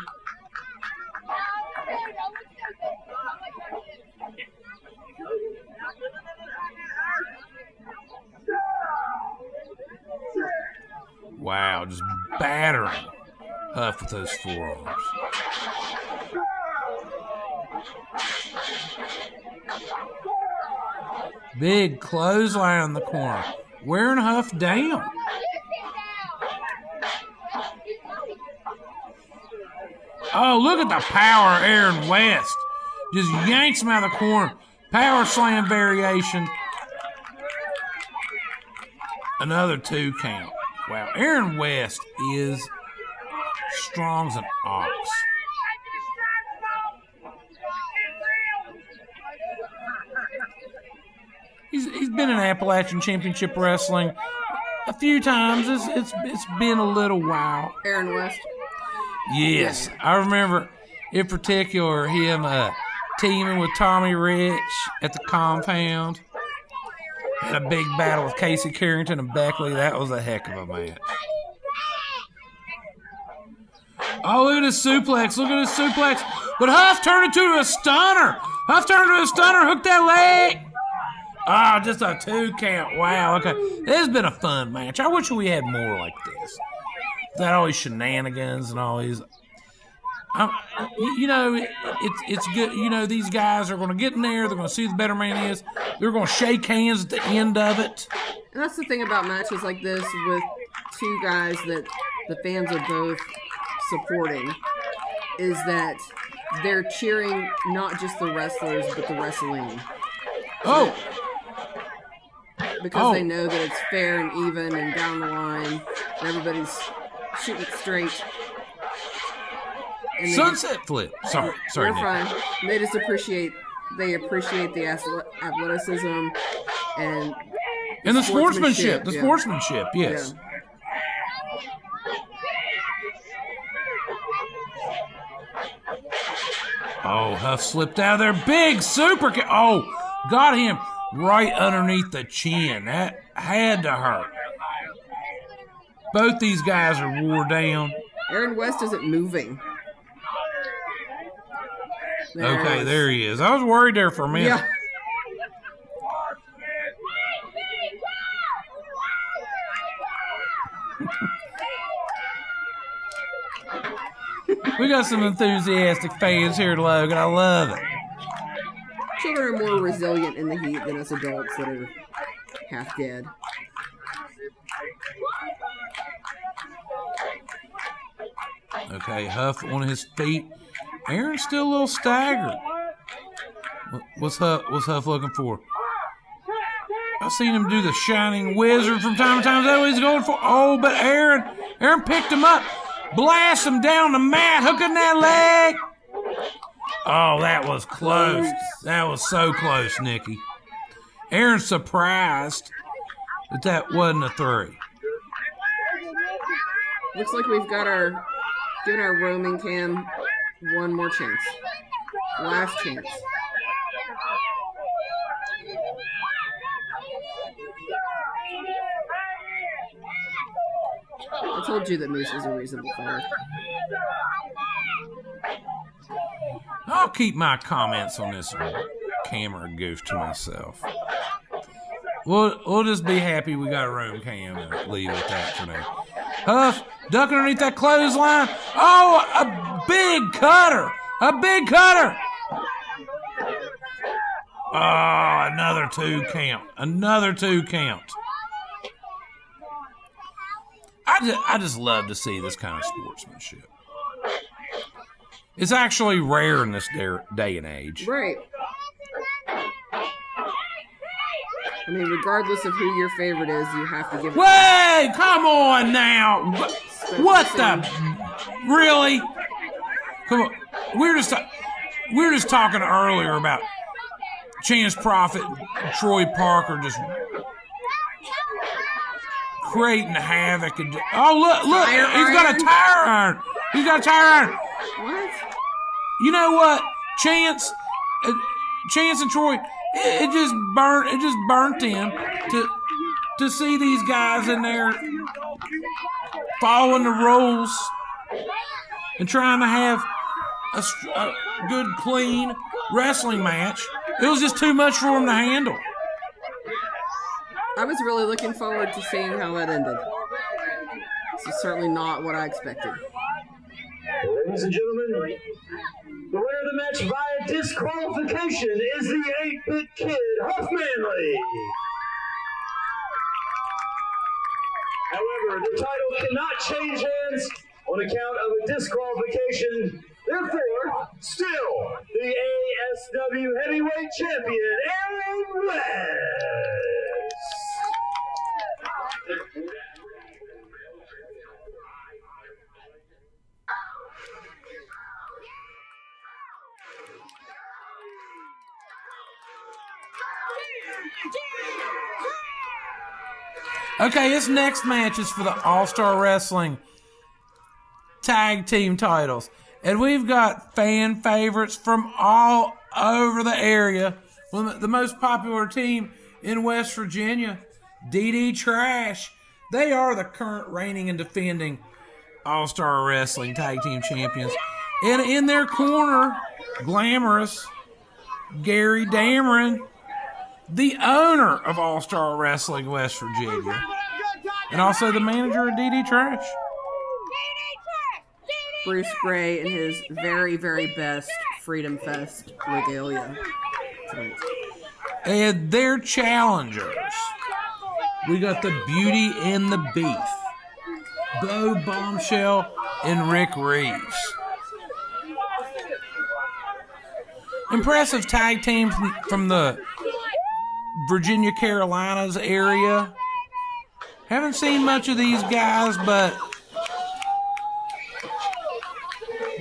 Wow, just battering Huff with those forearms. Big clothesline in the corner. Wearing Huff down. Oh, look at the power of Aaron West. Just yanks him out of the corner. Power slam variation. Another 2 count. Wow, Aaron West is strong as an ox. He's been in Appalachian Championship Wrestling a few times. It's been a little while. Aaron West? Yes. Yeah. I remember, in particular, him teaming with Tommy Rich at the compound. Had a big battle with Casey Carrington and Beckley. That was a heck of a match. Oh, look at his suplex. Look at his suplex. But Huff turned it into a stunner. Hooked that leg. Oh, just a 2 count. Wow, okay. This has been a fun match. I wish we had more like this. That all these shenanigans and all these... it's good. These guys are going to get in there. They're going to see who the better man is. They're going to shake hands at the end of it. And that's the thing about matches like this with two guys that the fans are both supporting, is that they're cheering not just the wrestlers, but the wrestling. Oh! Because they know that it's fair and even and down the line. And everybody's shooting it straight. And Sunset flip. Sorry. They're fine. They just appreciate the athleticism and the sportsmanship. The sportsmanship, yes. Yeah. Oh, Huff slipped out of there. Big super kick. Oh, got him right underneath the chin. That had to hurt. Both these guys are wore down. Aaron West isn't moving. There he is. I was worried there for a minute. Yeah. We got some enthusiastic fans here, Logan. I love it. Children are more resilient in the heat than us adults that are half dead. Okay, Huff on his feet. Aaron's still a little staggered. What's Huff looking for? I've seen him do the Shining Wizard from time to time. Is that what he's going for? Oh, but Aaron picked him up. Blast him down the mat, hooking that leg. Oh, that was close. That was so close, Nikki. Aaron's surprised that wasn't a 3. Looks like we've got given our roaming cam one more chance. Last chance. I told you that Moose was a reasonable fella. I'll keep my comments on this camera goof to myself. We'll just be happy we got a room cam and leave it at that for now. Huff, duck underneath that clothesline. Oh, a big cutter. A big cutter. Oh, another 2 count. Another 2 count. I just love to see this kind of sportsmanship. It's actually rare in this day and age. Right. I mean, regardless of who your favorite is, you have to give it. Wait, come on now. What the? Really? Come on. We're just talking earlier about Chance Prophet, Troy Parker just creating havoc. And look, he's got a tire iron. He's got a tire iron. What? You know what? Chance and Troy, it just burnt him to see these guys in there following the rules and trying to have a good, clean wrestling match. It was just too much for him to handle. I was really looking forward to seeing how that ended. This is certainly not what I expected. Ladies and gentlemen, the winner of the match via disqualification is the 8-Bit Kid, Huffmanly. However, the title cannot change hands on account of a disqualification. Therefore, still the ASW Heavyweight Champion, Aaron West. Okay, this next match is for the All-Star Wrestling Tag Team titles. And we've got fan favorites from all over the area. Well, the most popular team in West Virginia, DDTrash. They are the current reigning and defending All-Star Wrestling Tag Team Champions. And in their corner, glamorous Gary Dameron, the owner of All-Star Wrestling West Virginia, and also the manager of DDTrash. Bruce Gray in his very, very best Freedom Fest regalia tonight. And their challengers, we got the Beauty and the Beef, Bo Bombshell and Rick Reeves. Impressive tag team from the Virginia, Carolinas area. Haven't seen much of these guys, but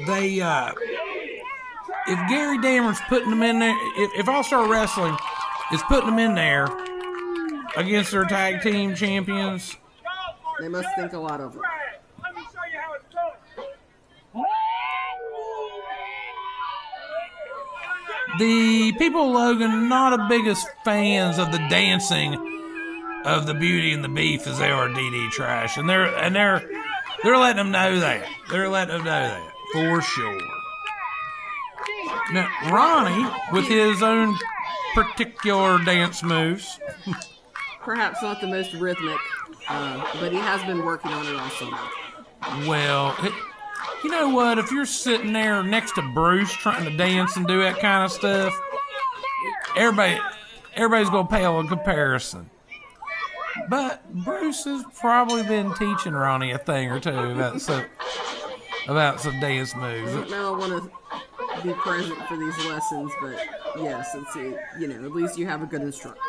they, if Gary Dameron's putting them in there, if All-Star Wrestling is putting them in there against their tag team champions, they must think a lot of them. Let me show you how it's done. the people of Logan not the biggest fans of the dancing of the Beauty and the Beef as they are DDTrash, and they're letting them know that. They're letting them know that for sure. Now Ronnie, with his own particular dance moves, perhaps not the most rhythmic, but he has been working on it all summer. Well, you know what? If you're sitting there next to Bruce trying to dance and do that kind of stuff, everybody's gonna pale in comparison. But Bruce has probably been teaching Ronnie a thing or two about some dance moves. I don't know I want to be present for these lessons, but yes, it's at least you have a good instructor.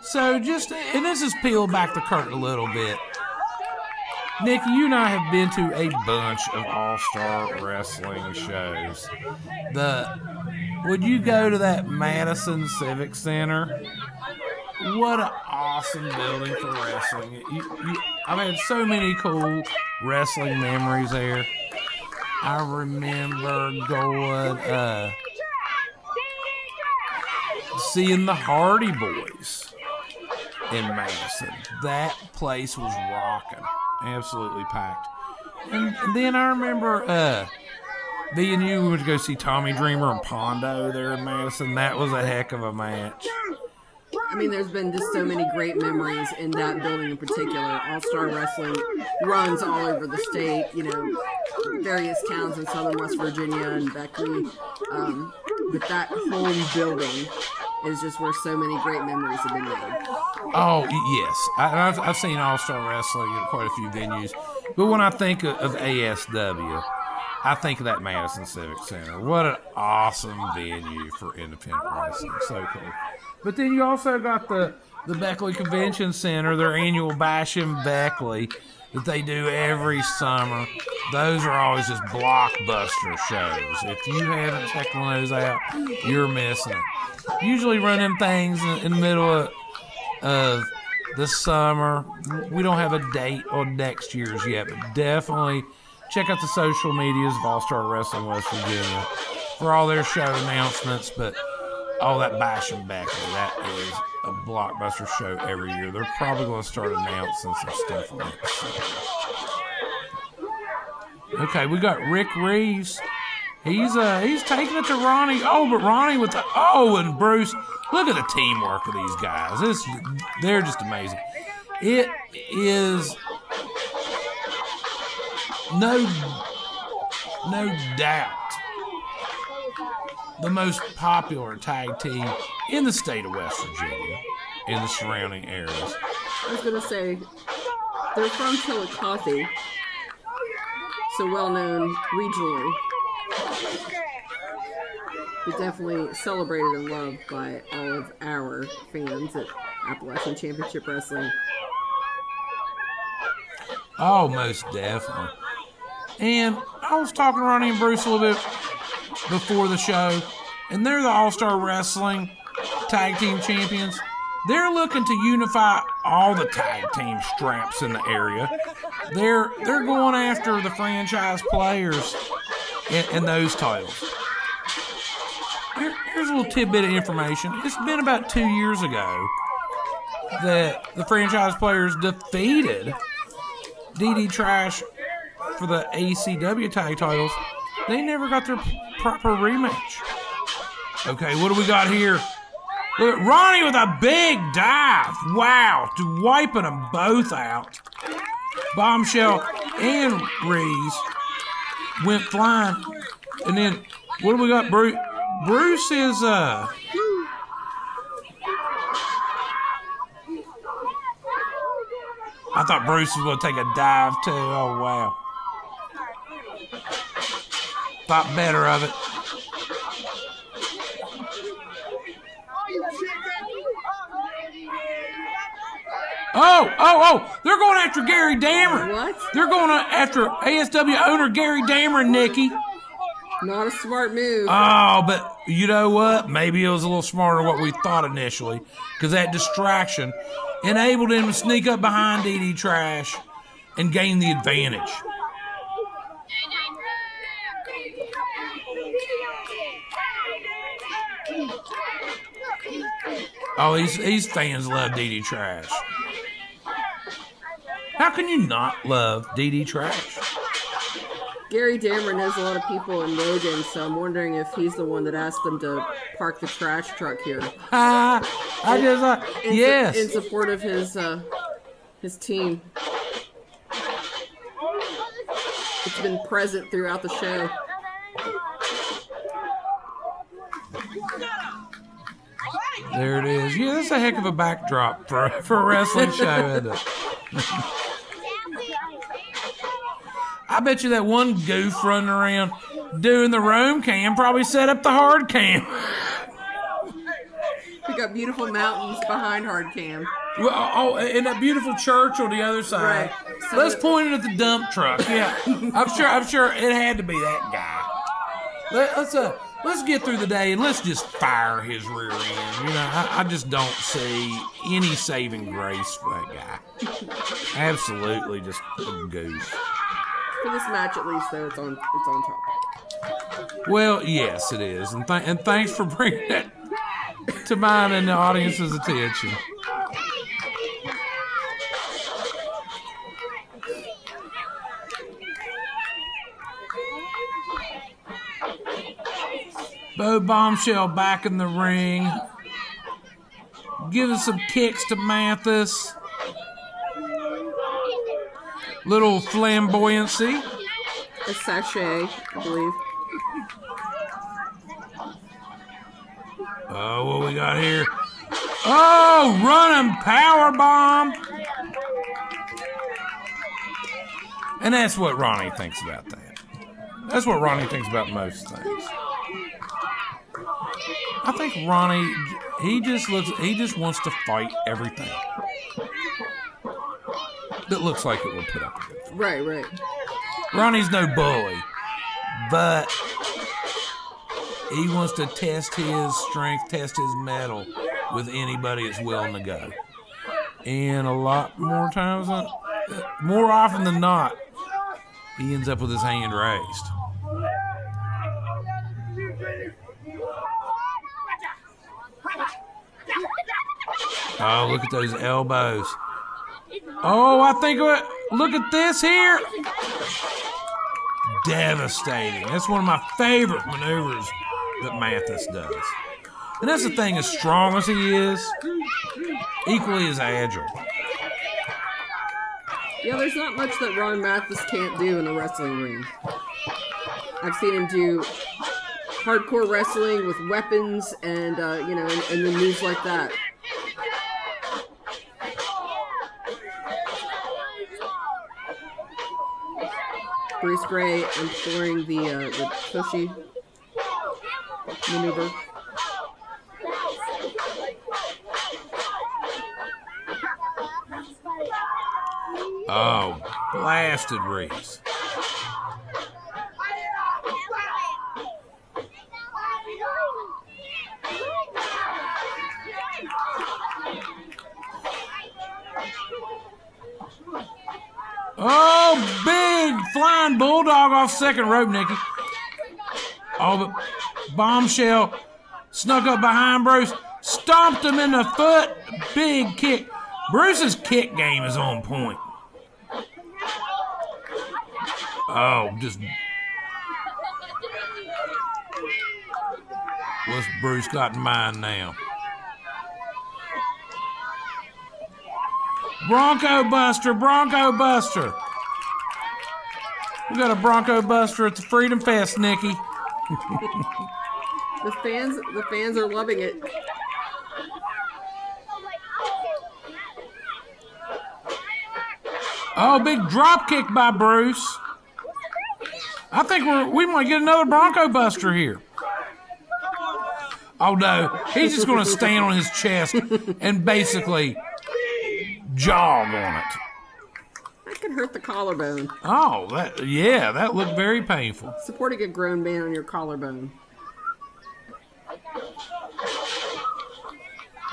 So and this is peeled back the curtain a little bit. Nikki, you and I have been to a bunch of all-star wrestling shows. Would you go to that Madison Civic Center? What an awesome building for wrestling. I've had so many cool wrestling memories there. I remember going, seeing the Hardy Boys in Madison. That place was rocking. Absolutely packed. And then I remember me and you went to go see Tommy Dreamer and Pondo there in Madison. That was a heck of a match. I mean, there's been just so many great memories in that building in particular. All-Star Wrestling runs all over the state, various towns in southern West Virginia and Beckley. But that home building is just where so many great memories have been made. Oh, yes. I've seen All-Star Wrestling in quite a few venues. But when I think of ASW, I think of that Madison Civic Center. What an awesome venue for independent wrestling. So cool. But then you also got the Beckley Convention Center, their annual Bash in Beckley that they do every summer. Those are always just blockbuster shows. If you haven't checked one of those out, you're missing it. Usually run them things in the middle of the summer. We don't have a date on next year's yet, but definitely check out the social medias of All-Star Wrestling West Virginia for all their show announcements. But that Bash and Beckley, that is a blockbuster show every year. They're probably going to start announcing some stuff on it. Okay, we got Rick Reeves. He's taking it to Ronnie. Oh, but Ronnie and Bruce. Look at the teamwork of these guys. They're just amazing. It is no doubt the most popular tag team in the state of West Virginia, in the surrounding areas. I was going to say, they're from Chillicothe, so well known regionally, but definitely celebrated and loved by all of our fans at Appalachian Championship Wrestling. Oh, most definitely. And I was talking to Ronnie and Bruce a little bit before the show, and they're the All-Star Wrestling Tag Team Champions. They're looking to unify all the tag team straps in the area. They're going after the franchise players and those titles. Here's a little tidbit of information. It's been about 2 years ago that the franchise players defeated DDTrash for the ACW tag titles, they never got their proper rematch. Okay, what do we got here? Look at Ronnie with a big dive. Wow, wiping them both out. Bombshell and Reese went flying. And then, what do we got? Bruce is, I thought Bruce was going to take a dive, too. Oh, wow. Thought better of it. Oh, they're going after Gary Dameron. What? They're going after ASW owner Gary Dameron, Nikki. Not a smart move. Oh, but you know what? Maybe it was a little smarter than what we thought initially, because that distraction enabled him to sneak up behind DDTrash and gain the advantage. Oh, these fans love DDTrash. How can you not love DDTrash? Gary Dameron knows a lot of people in Logan, so I'm wondering if he's the one that asked them to park the trash truck here. Yes. In support of his team. It's been present throughout the show. There it is. Yeah, that's a heck of a backdrop for a wrestling show, isn't it? I bet you that one goof running around doing the roam cam probably set up the hard cam. We got beautiful mountains behind hard cam. Well, and that beautiful church on the other side. Right. So let's point it at the dump truck. Yeah, I'm sure it had to be that guy. Let's get through the day and let's just fire his rear end. You know, I just don't see any saving grace for that guy. Absolutely, just a goose. For this match, at least, though, it's on top. Well, yes, it is, and thanks for bringing that to mine and the audience's attention. Bo Bombshell back in the ring. Giving some kicks to Mathis. Little flamboyancy. A sachet, I believe. Oh, what we got here? Oh, running power bomb. And that's what Ronnie thinks about that. That's what Ronnie thinks about most things. I think Ronnie, he just wants to fight everything that looks like it will put up a good fight. Right. Ronnie's no bully, but he wants to test his strength, test his mettle with anybody that's willing to go. And a lot more times, more often than not, he ends up with his hand raised. Oh, look at those elbows. Oh, I think, look at this here. Devastating. That's one of my favorite maneuvers that Mathis does. And that's the thing, as strong as he is, equally as agile. Yeah, there's not much that Ron Mathis can't do in the wrestling ring. I've seen him do hardcore wrestling with weapons and, and the moves like that. Bruce Gray employing the Toshi maneuver. Oh, blasted Reese. Oh, big flying bulldog off second rope, Nikki. Oh, but Bombshell snuck up behind Bruce, stomped him in the foot. Big kick. Bruce's kick game is on point. Oh, just... What's Bruce got in mind now? Bronco Buster, Bronco Buster. We got a Bronco Buster at the Freedom Fest, Nikki. The fans are loving it. Oh, big drop kick by Bruce. I think we might get another Bronco Buster here. Oh no, he's just going to stand on his chest and basically jog on it. That could hurt the collarbone. Oh, that looked very painful. Supporting a grown man on your collarbone.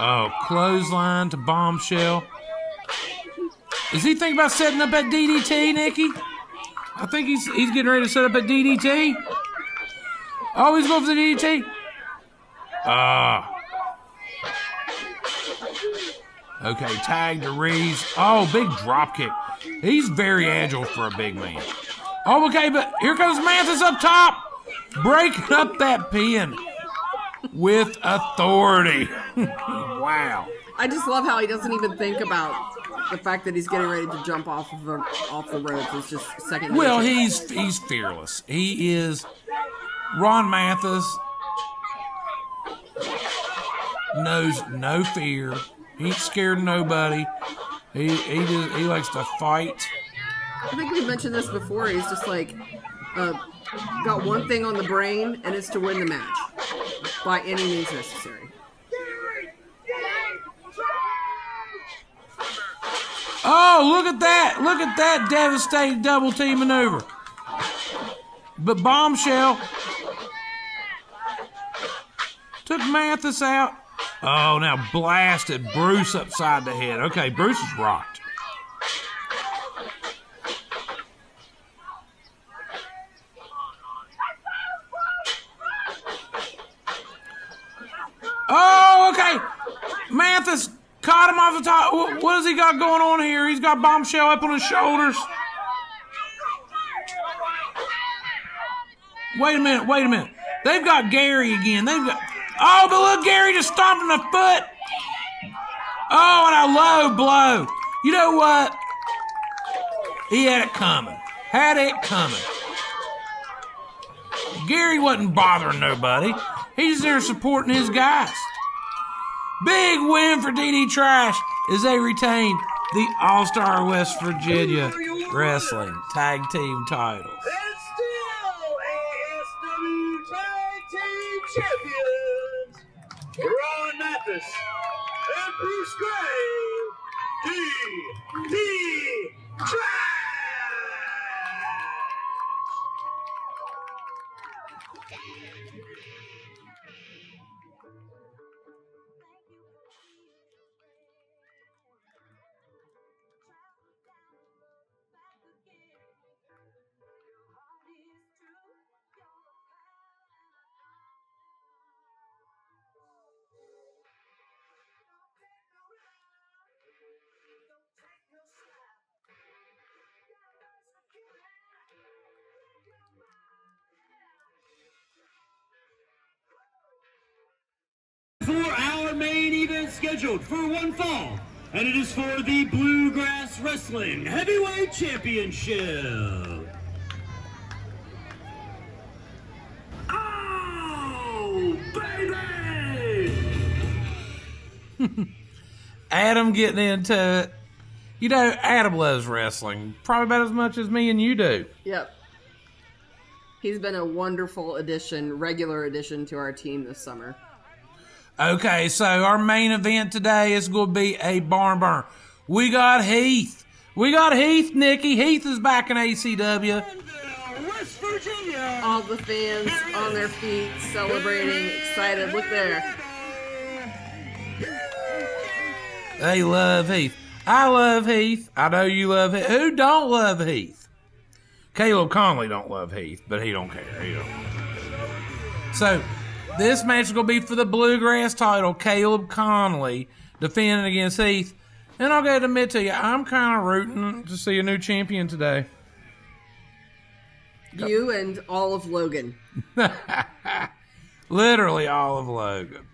Oh, clothesline to bombshell. Is he thinking about setting up at DDT, Nikki? I think he's getting ready to set up at DDT. Oh, he's going for the DDT. Okay, tag to Reeves. Oh, big drop kick. He's very agile for a big man. Oh, okay, but here comes Mathis up top. Breaking up that pin with authority. Wow. I just love how he doesn't even think about the fact that he's getting ready to jump off the ropes. It's just second nature. Well, he's fearless. He is. Ron Mathis knows no fear. He ain't scared of nobody. He likes to fight. I think we've mentioned this before. He's just like got one thing on the brain, and it's to win the match by any means necessary. Oh, look at that. Look at that devastating double team maneuver. But Bombshell took Mathis out. Oh, now blasted Bruce upside the head. Okay, Bruce is rocked. Oh, okay. Mathis caught him off the top. What has he got going on here? He's got Bombshell up on his shoulders. Wait a minute. They've got Gary again. Oh, but look, Gary just stomped in the foot. Oh, and a low blow. You know what? He had it coming. Gary wasn't bothering nobody. He's there supporting his guys. Big win for DDTrash as they retain the All-Star West Virginia Wrestling Tag Team titles. And still ASW Tag Team Champions, Ron Mathis and Bruce Gray, DDTrash. For our main event scheduled for one fall, and it is for the Bluegrass Wrestling Heavyweight Championship. Oh, baby! Adam getting into it. You know, Adam loves wrestling probably about as much as me and you do. Yep. He's been a wonderful regular addition to our team this summer. Okay, so our main event today is going to be a barn burner. We got Heath. Nikki. Heath is back in ACW. West Virginia. All the fans on their feet, celebrating, excited. Look there. They love Heath. I love Heath. I know you love Heath. Who don't love Heath? Caleb Konley don't love Heath, but he don't care. So, this match is going to be for the Bluegrass title. Caleb Konley defending against Heath. And I'll go ahead and admit to you, I'm kind of rooting to see a new champion today. You and all of Logan. Literally all of Logan.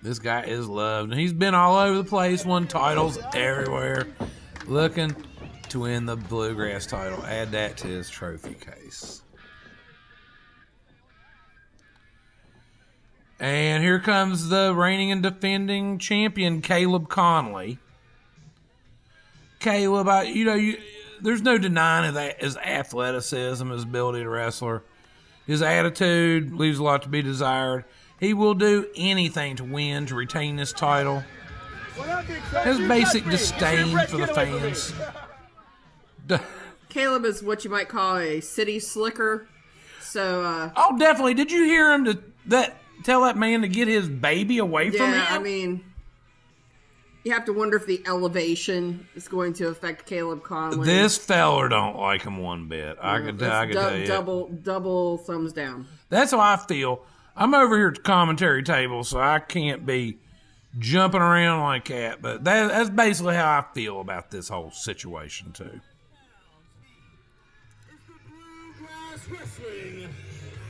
This guy is loved. He's been all over the place, won titles everywhere, looking to win the Bluegrass title. Add that to his trophy case. And here comes the reigning and defending champion, Caleb Konley. Caleb, there's no denying that his athleticism, his ability to wrestler. His attitude leaves a lot to be desired. He will do anything to win, to retain this title. His basic disdain for the fans. Caleb is what you might call a city slicker. So, oh, definitely. Did you hear him tell that man to get his baby away from him? Yeah, I mean, you have to wonder if the elevation is going to affect Caleb Konley. This feller don't like him one bit. I can tell you. Double thumbs down. That's how I feel. I'm over here at the commentary table, so I can't be jumping around like that. But that's basically how I feel about this whole situation, too. It's the Bluegrass Wrestling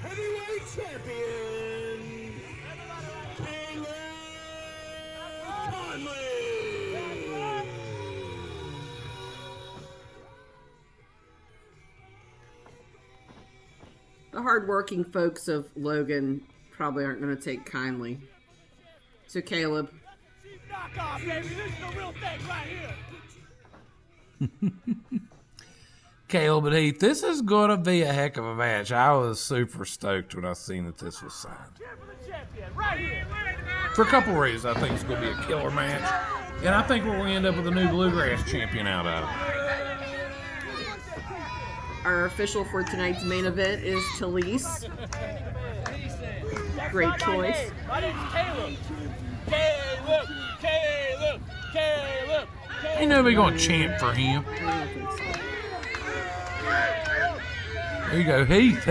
Heavyweight Champion, Kayne. The hardworking folks of Logan probably aren't going to take kindly. So, Caleb. Knock off, baby. This is the real thing right here. Caleb and Heath, this is going to be a heck of a match. I was super stoked when I seen that this was signed. For a couple reasons, I think it's going to be a killer match. And I think we're going to end up with a new Bluegrass champion out of it. Our official for tonight's main event is Talise. Great choice. My name's Caleb. Caleb. Ain't nobody going to chant for him. There you go, Heath.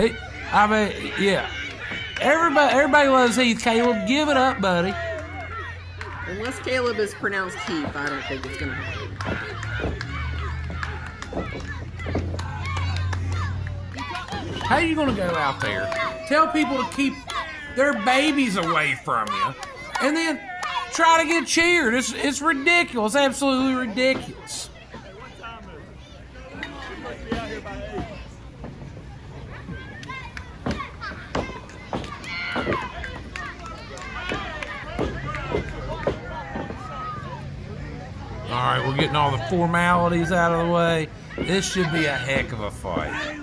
I mean, yeah. Everybody loves Heath. Caleb, give it up, buddy. Unless Caleb is pronounced Heath, I don't think it's going to happen. How are you going to go out there, tell people to keep their babies away from you, and then try to get cheered? It's ridiculous. Absolutely ridiculous. All right, we're getting all the formalities out of the way. This should be a heck of a fight.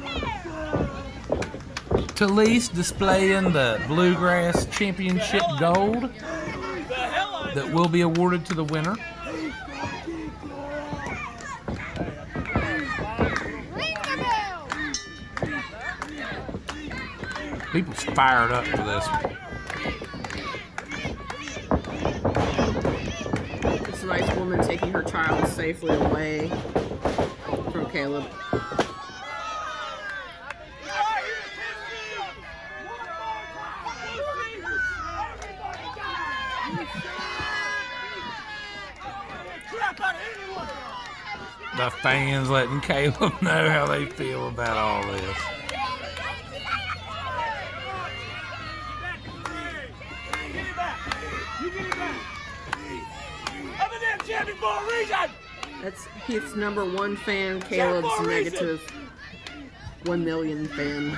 Talise displaying the Bluegrass Championship gold that will be awarded to the winner. People's fired up for this one. It's a nice woman taking her child safely away from Caleb. The fans letting Caleb know how they feel about all this. That's Heath's #1 fan, Caleb's negative 1 million fan.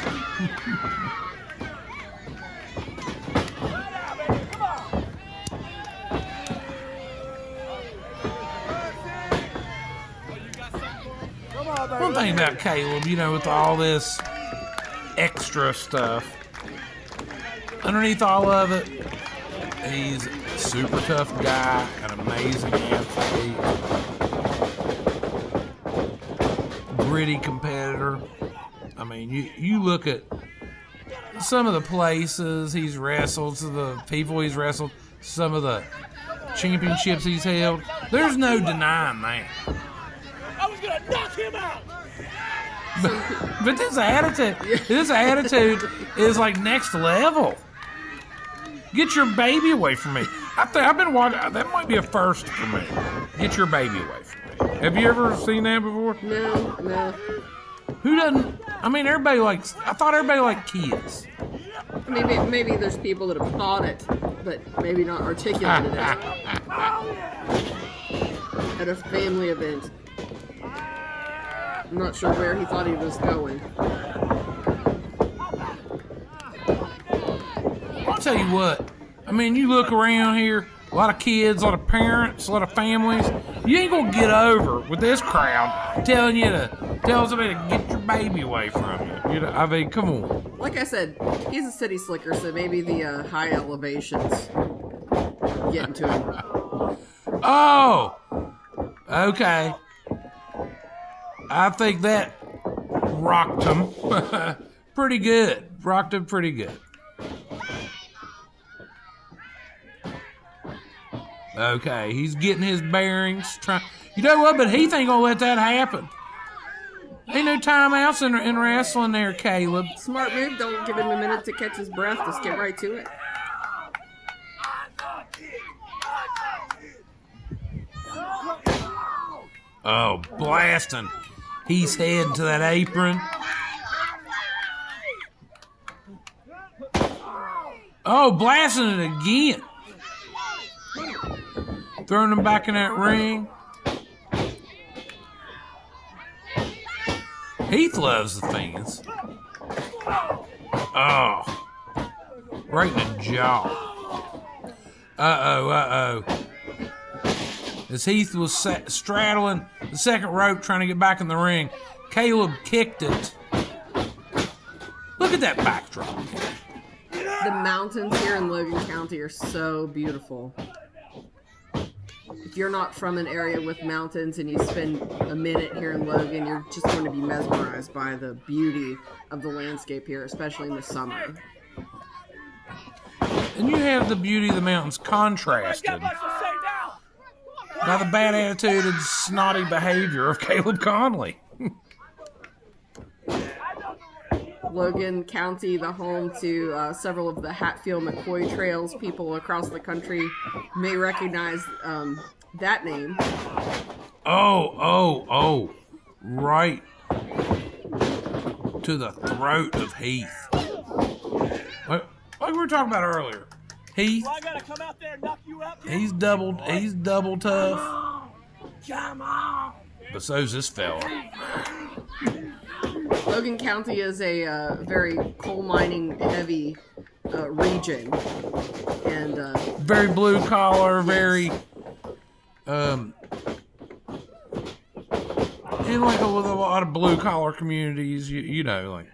One thing about Caleb, with all this extra stuff, underneath all of it, he's a super tough guy, an amazing athlete, gritty competitor. I mean, you look at some of the places he's wrestled, some of the people he's wrestled, some of the championships he's held. There's no denying that. I was gonna knock him out. But this attitude is like next level. Get your baby away from me. I've been watching. That might be a first for me. Get your baby away from me. Have you ever seen that before? No. Who doesn't? I mean, everybody likes. I thought everybody liked kids. Maybe there's people that have thought it, but maybe not articulated it at a family event. I'm not sure where he thought he was going. I'll tell you what. I mean, you look around here, a lot of kids, a lot of parents, a lot of families. You ain't gonna get over with this crowd telling you to tell somebody to get your baby away from you. You know, I mean, come on. Like I said, he's a city slicker, so maybe the high elevations getting to him. Oh, okay. I think that rocked him pretty good. Rocked him pretty good. Okay, he's getting his bearings. You know what? But Heath ain't gonna let that happen. Ain't no timeouts in wrestling there, Caleb. Smart move. Don't give him a minute to catch his breath. Just get right to it. Oh, blasting. He's heading to that apron. Oh, blasting it again. Throwing him back in that ring. Heath loves the fans. Oh. Right in the jaw. Uh-oh. As Heath was straddling the second rope trying to get back in the ring, Caleb kicked it. Look at that backdrop. The mountains here in Logan County are so beautiful. If you're not from an area with mountains and you spend a minute here in Logan, you're just going to be mesmerized by the beauty of the landscape here, especially in the summer. And you have the beauty of the mountains contrasted by the bad attitude and snotty behavior of Caleb Konley. Logan County, the home to several of the Hatfield-McCoy trails. People across the country may recognize that name. Oh. Right to the throat of Heath. Like we were talking about earlier. Heath, I gotta come out there and knock you out. he's double tough. Come on. But so's this fella. Logan County is a very coal mining heavy region, and Very blue collar, very and like with a lot of blue collar communities, you know, like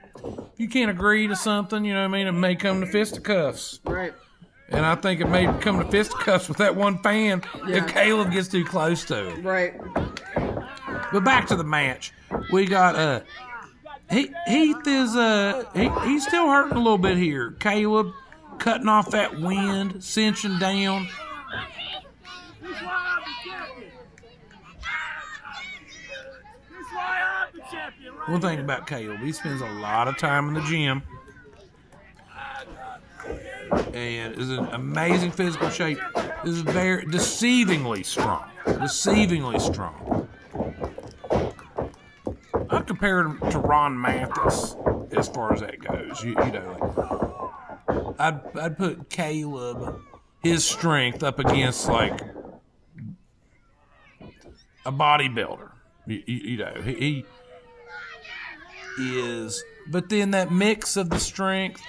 if you can't agree to something, you know what I mean, it may come to fisticuffs. right. And I think it may come to fisticuffs with that one fan if Caleb gets too close to it. Right. But back to the match. We got Heath is he's still hurting a little bit here. Caleb cutting off that wind, cinching down. One thing about Caleb, he spends a lot of time in the gym and is in amazing physical shape. Is very deceivingly strong. I compared him to Ron Mathis as far as that goes. You know, like, I'd put Caleb, his strength, up against like a bodybuilder. You know, he is, but then that mix of the strength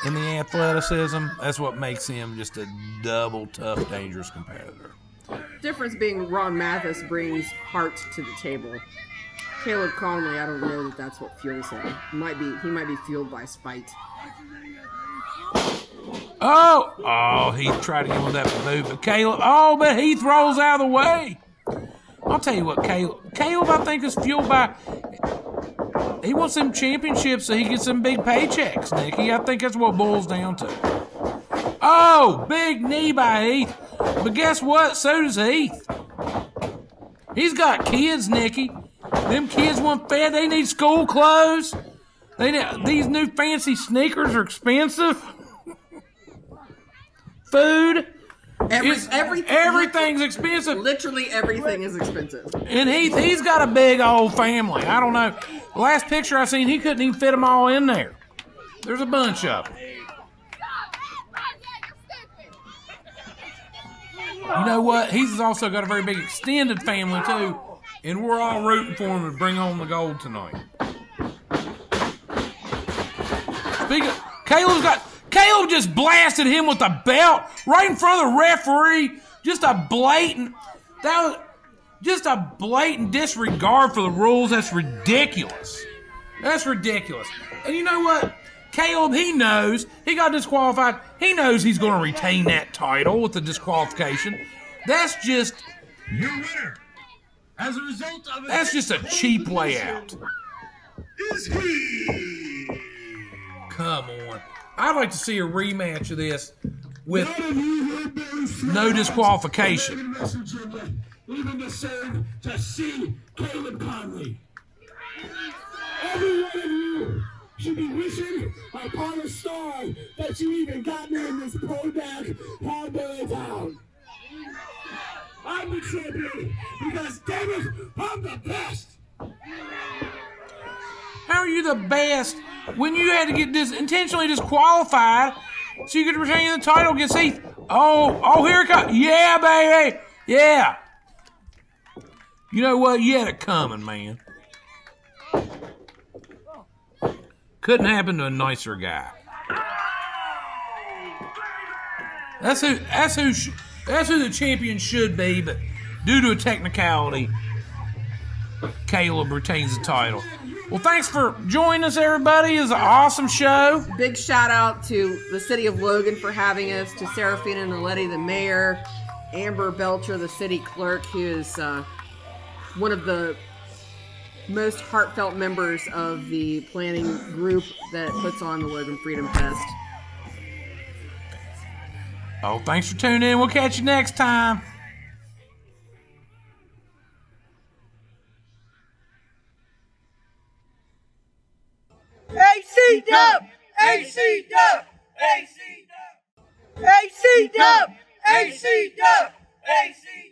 and the athleticism, that's what makes him just a double tough, dangerous competitor. Difference being Ron Mathis brings heart to the table. Caleb Konley, I don't know that that's what fuels him. He might be fueled by spite. Oh, Heath tried to get with that boot, but but Heath rolls out of the way. I'll tell you what, Caleb, I think, is fueled by, he wants them championships so he gets some big paychecks, Nikki. I think that's what it boils down to. Oh, big knee by Heath. But guess what? So does Heath. He's got kids, Nikki. Them kids want fed. They need school clothes. These new fancy sneakers are expensive. Food. Everything's expensive. Literally everything is expensive. And he's got a big old family. I don't know. The last picture I seen, he couldn't even fit them all in there. There's a bunch of them. You know what? He's also got a very big extended family, too. And we're all rooting for him to bring home the gold tonight. Caleb just blasted him with a belt right in front of the referee. Just a blatant disregard for the rules. That's ridiculous. That's ridiculous. And you know what? Caleb, he knows. He got disqualified. He knows he's going to retain that title with the disqualification. That's just... Your winner, as a result of That's just a cheap layout. is Heath. Come on. I'd like to see a rematch of this with no disqualification. Even deserve to see Caleb Konley. Every one of you should be wishing upon a star that you even got me in this pullback cowboy town. I'm the champion because, damn it, I'm the best. How are you the best when you had to get intentionally disqualified so you could retain the title against Heath? Oh, here it comes. Yeah, baby. Yeah. You know what? You had it coming, man. Couldn't happen to a nicer guy. That's who the champion should be, but due to a technicality, Caleb retains the title. Well, thanks for joining us, everybody. It was an awesome show. Big shout out to the city of Logan for having us, to Serafina Naletti, the mayor, Amber Belcher, the city clerk, who is one of the most heartfelt members of the planning group that puts on the Logan Freedom Fest. Oh, thanks for tuning in. We'll catch you next time. ACW! ACW! ACW! ACW! ACW! ACW!